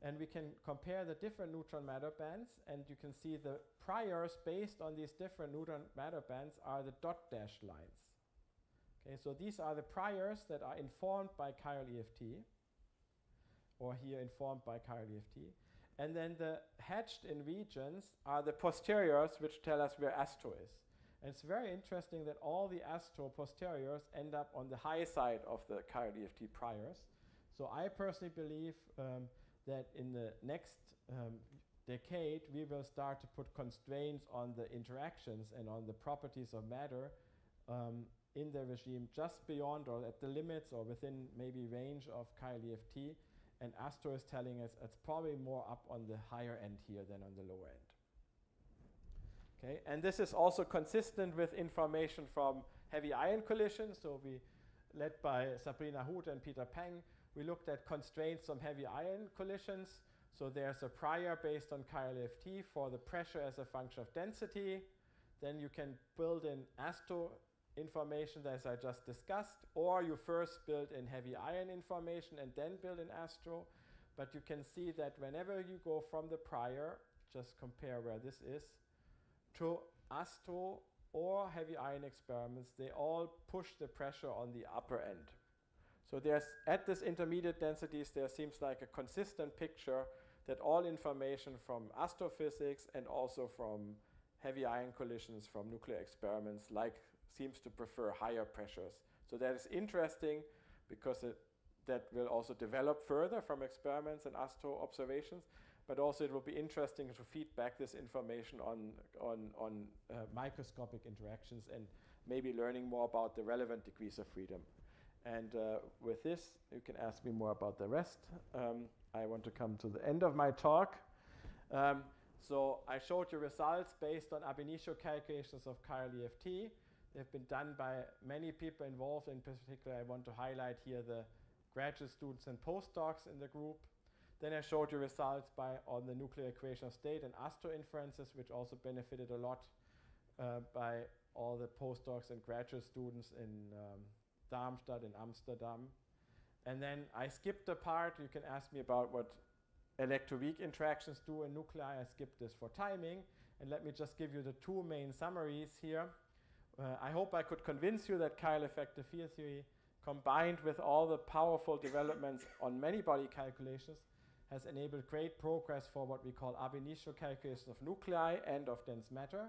B: And we can compare the different neutron matter bands, and you can see the priors based on these different neutron matter bands are the dot dashed lines. Okay, so these are the priors that are informed by chiral EFT, or here informed by chiral EFT. And then the hatched in regions are the posteriors, which tell us where astro is. And it's very interesting that all the astro posteriors end up on the high side of the chiral EFT priors. So I personally believe that in the next decade, we will start to put constraints on the interactions and on the properties of matter in the regime just beyond or at the limits or within maybe range of chiral EFT. And astro is telling us it's probably more up on the higher end here than on the lower end. Okay, and this is also consistent with information from heavy ion collisions. So we, led by Sabrina Hood and Peter Peng, we looked at constraints from heavy ion collisions. So there's a prior based on chiral EFT for the pressure as a function of density. Then you can build in astro information as I just discussed, or you first build in heavy ion information and then build in astro. But you can see that whenever you go from the prior, just compare where this is, to astro or heavy ion experiments, they all push the pressure on the upper end. So there's, at this intermediate densities, there seems like a consistent picture that all information from astrophysics and also from heavy ion collisions from nuclear experiments seems to prefer higher pressures. So that is interesting because that will also develop further from experiments and astro observations, but also it will be interesting to feed back this information on microscopic interactions and maybe learning more about the relevant degrees of freedom. And with this, you can ask me more about the rest. I want to come to the end of my talk. So I showed you results based on ab initio calculations of chiral EFT. They've been done by many people involved. In particular, I want to highlight here the graduate students and postdocs in the group. Then I showed you results on the nuclear equation of state and astro inferences, which also benefited a lot by all the postdocs and graduate students in Darmstadt and Amsterdam. And then I skipped a part. You can ask me about what electroweak interactions do in nuclei. I skipped this for timing. And let me just give you the two main summaries here. I hope I could convince you that chiral effective field theory, combined with all the powerful developments on many body calculations, has enabled great progress for what we call ab initio calculations of nuclei and of dense matter.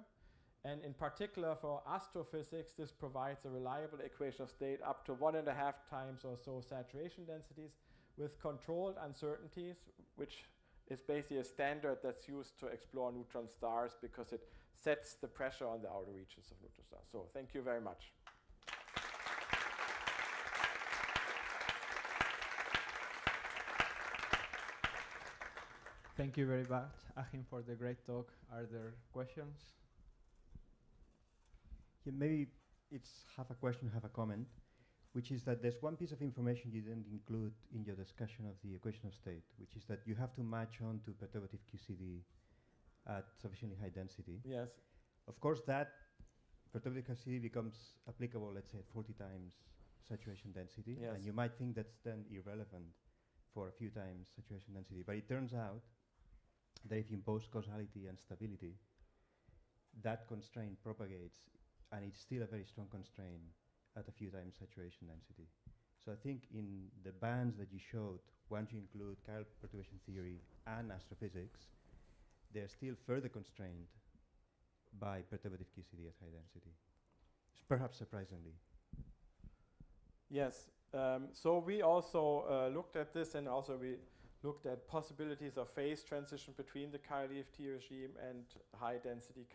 B: And in particular for astrophysics, this provides a reliable equation of state up to 1.5 times or so saturation densities with controlled uncertainties, which is basically a standard that's used to explore neutron stars because it sets the pressure on the outer reaches of neutron stars. So thank you very much.
C: Thank you very much, Achim, for the great talk. Are there questions?
E: Yeah, maybe it's half a question, half a comment, which is that there's one piece of information you didn't include in your discussion of the equation of state, which is that you have to match on to perturbative QCD at sufficiently high density.
B: Yes.
E: Of course, that perturbative QCD becomes applicable, let's say, at 40 times saturation density.
B: Yes.
E: And you might think that's then irrelevant for a few times saturation density. But it turns out that if you impose causality and stability, that constraint propagates, and it's still a very strong constraint at a few times saturation density. So I think in the bands that you showed, once you include chiral perturbation theory and astrophysics, they're still further constrained by perturbative QCD at high density, perhaps surprisingly.
B: Yes. So we also looked at this, and also we looked at possibilities of phase transition between the chiral EFT regime and high density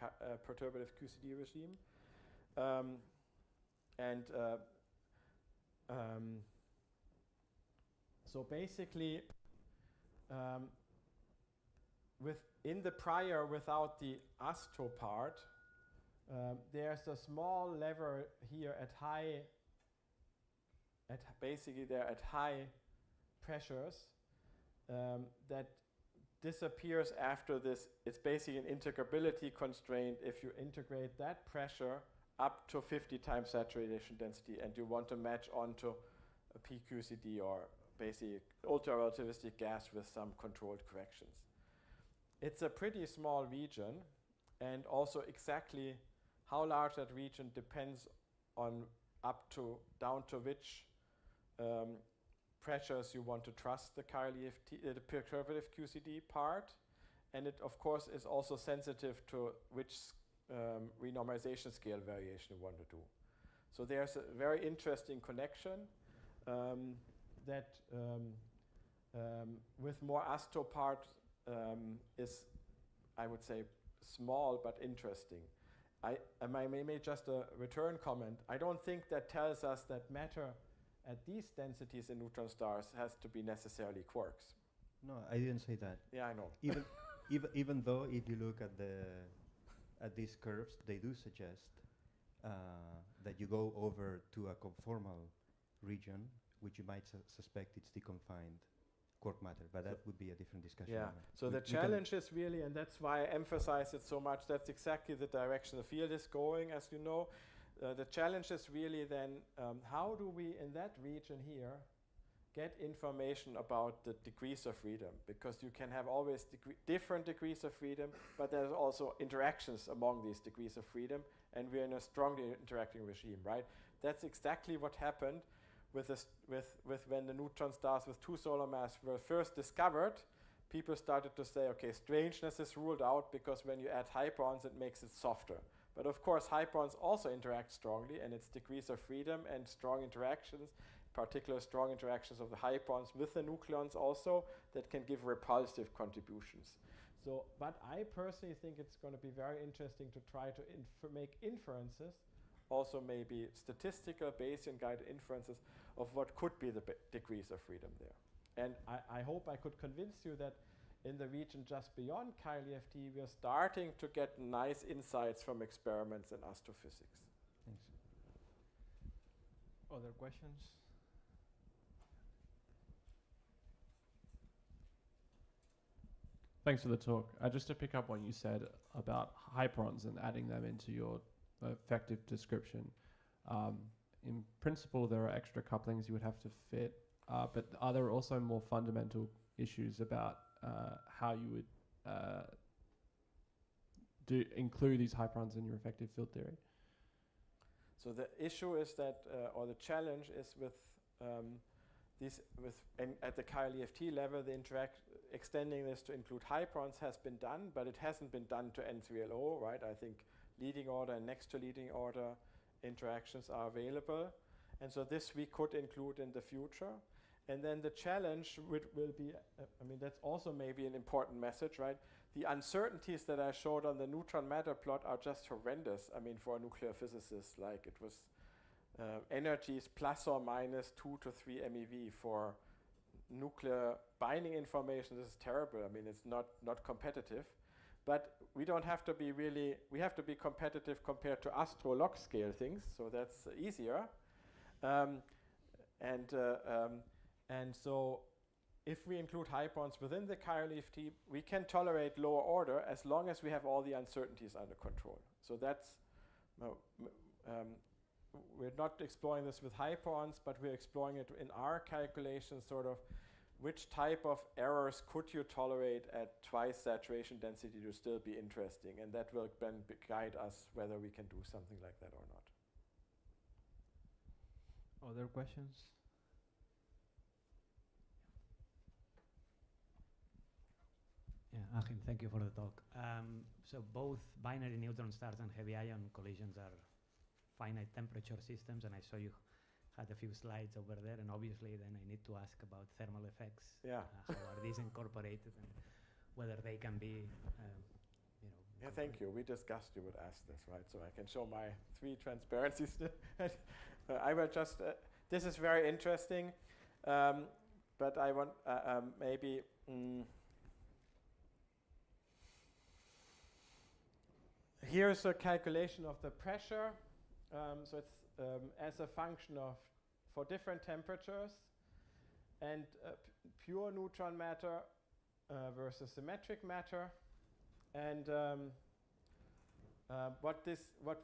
B: perturbative QCD regime. And so basically, in the prior without the ASTO part, there's a small lever here at high pressures that disappears after this. It's basically an integrability constraint if you integrate that pressure up to 50 times saturation density and you want to match onto a PQCD or basically ultra-relativistic gas with some controlled corrections. It's a pretty small region, and also exactly how large that region depends on down to which pressures you want to trust the the perturbative QCD part, and it of course is also sensitive to which renormalization scale variation you want to do. So there's a very interesting connection that with more ASTO part is, I would say, small but interesting. I made just a return comment. I don't think that tells us that matter at these densities in neutron stars has to be necessarily quarks.
E: No, I didn't say that.
B: Yeah, I know.
E: Even though if you look at these curves, they do suggest that you go over to a conformal region, which you might suspect it's deconfined quark matter, but that would be a different discussion.
B: Yeah, so the challenge is really, and that's why I emphasize it so much, that's exactly the direction the field is going, as you know. The challenge is really then, how do we, in that region here, get information about the degrees of freedom? Because you can have always different degrees of freedom, but there's also interactions among these degrees of freedom, and we're in a strongly interacting regime, right? That's exactly what happened with when the neutron stars with 2 solar mass were first discovered. People started to say, okay, strangeness is ruled out because when you add hyperons, it makes it softer. But of course, hyperons also interact strongly, and it's degrees of freedom and strong interactions, particular strong interactions of the hyperons with the nucleons also, that can give repulsive contributions. So, but I personally think it's going to be very interesting to try to make inferences, also maybe statistical Bayesian guided inferences of what could be the degrees of freedom there. And I hope I could convince you that in the region just beyond Chiral-EFT, we are starting to get nice insights from experiments in astrophysics.
E: Thanks.
C: Other questions?
F: Thanks for the talk. Just to pick up what you said about hyperons and adding them into your effective description. In principle, there are extra couplings you would have to fit, but are there also more fundamental issues about how you would include these hyperons in your effective field theory?
B: So the issue is that, or the challenge is with at the Chiral-EFT level, extending this to include hyperons has been done, but it hasn't been done to N3LO, right? I think leading order and next to leading order interactions are available. And so this we could include in the future. And then the challenge will be, I mean, that's also maybe an important message, right? The uncertainties that I showed on the neutron matter plot are just horrendous. I mean, for a nuclear physicist, like it was energies plus or minus 2 to 3 MeV for nuclear binding information. This is terrible. I mean, it's not competitive. But we don't have to be really, we have to be competitive compared to astro log scale things, so that's easier. And so if we include hyperons within the Chiral-EFT, we can tolerate lower order as long as we have all the uncertainties under control. So that's, we're not exploring this with hyperons, but we're exploring it in our calculations, sort of which type of errors could you tolerate at twice saturation density to still be interesting, and that will then guide us whether we can do something like that or not.
C: Other questions?
G: Yeah, Achim, thank you for the talk. So both binary neutron stars and heavy ion collisions are finite temperature systems, and I saw you had a few slides over there, and obviously then I need to ask about thermal effects.
B: Yeah.
G: How are these incorporated, and whether they can be
B: Yeah, thank you. We discussed you would ask this, right? So I can show my 3 transparencies. I will just, this is very interesting, but I want maybe, here's a calculation of the pressure. So it's as a function of, for different temperatures, and pure neutron matter versus symmetric matter. And what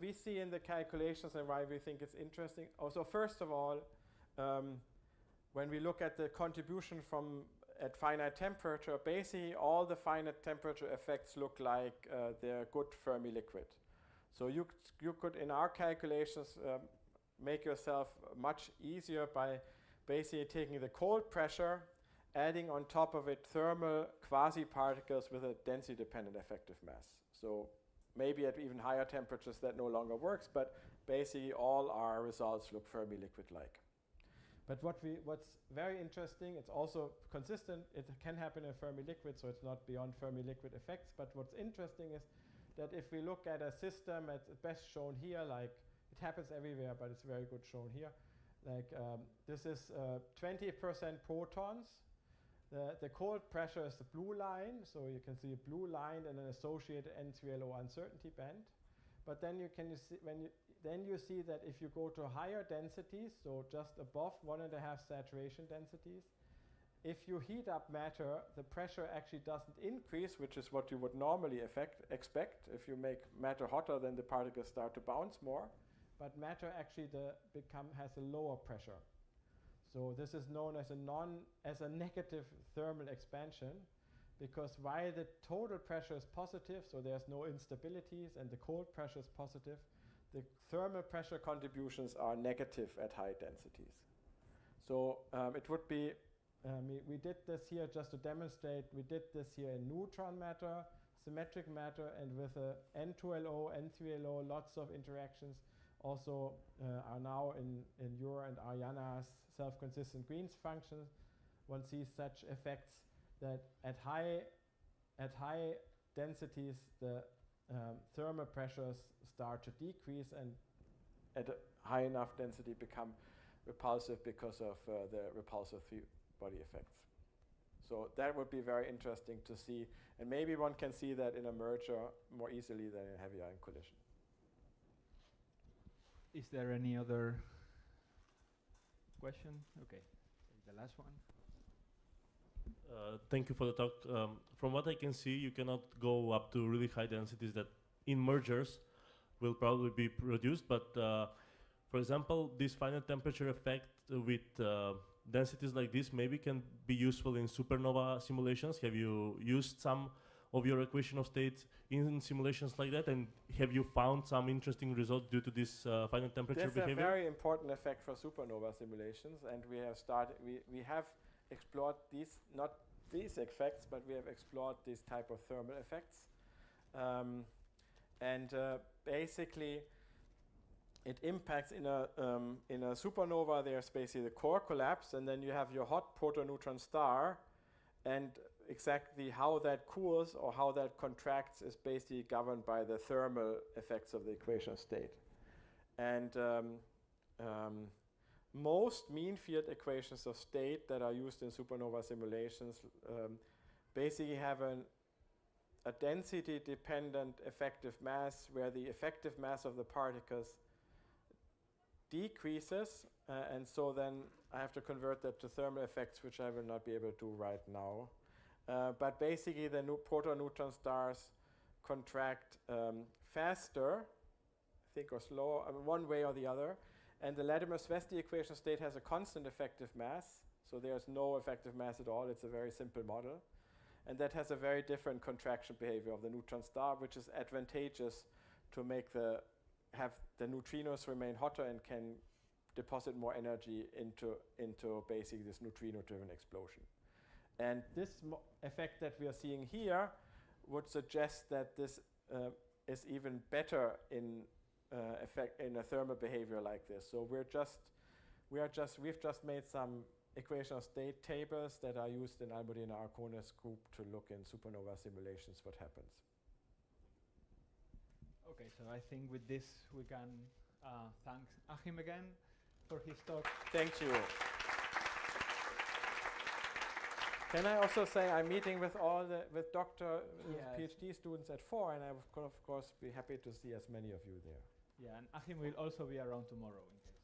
B: we see in the calculations and why we think it's interesting. Also, first of all, when we look at the contribution from at finite temperature, basically all the finite temperature effects look like they're good Fermi liquid. So you could, in our calculations, make yourself much easier by basically taking the cold pressure, adding on top of it thermal quasi-particles with a density-dependent effective mass. So maybe at even higher temperatures that no longer works, but basically all our results look Fermi liquid-like. But what's very interesting, it's also consistent, it can happen in Fermi liquid, so it's not beyond Fermi liquid effects, but what's interesting is that if we look at a system, at best shown here, like it happens everywhere, but it's very good shown here, like this is 20% protons. The cold pressure is the blue line, so you can see a blue line and an associated N3LO uncertainty band. But then you see that if you go to higher densities, so just above 1.5 saturation densities, if you heat up matter, the pressure actually doesn't increase, which is what you would normally expect. If you make matter hotter, then the particles start to bounce more. But matter actually has a lower pressure. So this is known as a negative thermal expansion, because while the total pressure is positive, so there's no instabilities, and the cold pressure is positive, the thermal pressure contributions are negative at high densities. So it would be, we did this here just to demonstrate, we did this here in neutron matter, symmetric matter, and with a N2LO, N3LO, lots of interactions also are now in Ure and Ariana's self-consistent Green's functions. One sees such effects that at high densities, the thermal pressures start to decrease, and at a high enough density become repulsive because of the repulsive free body effects. So that would be very interesting to see, and maybe one can see that in a merger more easily than in heavy ion collision.
C: Is there any other question? Okay, the last one.
H: Thank you for the talk. From what I can see, you cannot go up to really high densities that in mergers will probably be produced. But for example, this finite temperature effect with densities like this maybe can be useful in supernova simulations. Have you used some of your equation of state in simulations like that? And have you found some interesting results due to this finite temperature behavior?
B: That's a very important effect for supernova simulations, and we have we have explored these, not these effects, but we have explored these type of thermal effects. Basically, it impacts in a supernova. There's basically the core collapse, and then you have your hot protoneutron star, and exactly how that cools or how that contracts is basically governed by the thermal effects of the equation of state. And most mean field equations of state that are used in supernova simulations basically have a density-dependent effective mass, where the effective mass of the particles decreases, and so then I have to convert that to thermal effects, which I will not be able to do right now. But basically, the protoneutron stars contract faster, I think, or slower, one way or the other. And the Latimer-Svesty equation state has a constant effective mass, so there's no effective mass at all. It's a very simple model. And that has a very different contraction behavior of the neutron star, which is advantageous to make have the neutrinos remain hotter and can deposit more energy into basically this neutrino-driven explosion. And this effect that we are seeing here would suggest that this is even better in effect in a thermal behavior like this. So we've just made some equation of state tables that are used in Almudena Arcones group to look in supernova simulations what happens.
C: So I think with this we can thank Achim again for his talk.
B: Thank you. Can I also say I'm meeting with with doctor PhD students at 4, and I will of course be happy to see as many of you there.
C: Yeah, and Achim will also be around tomorrow in case.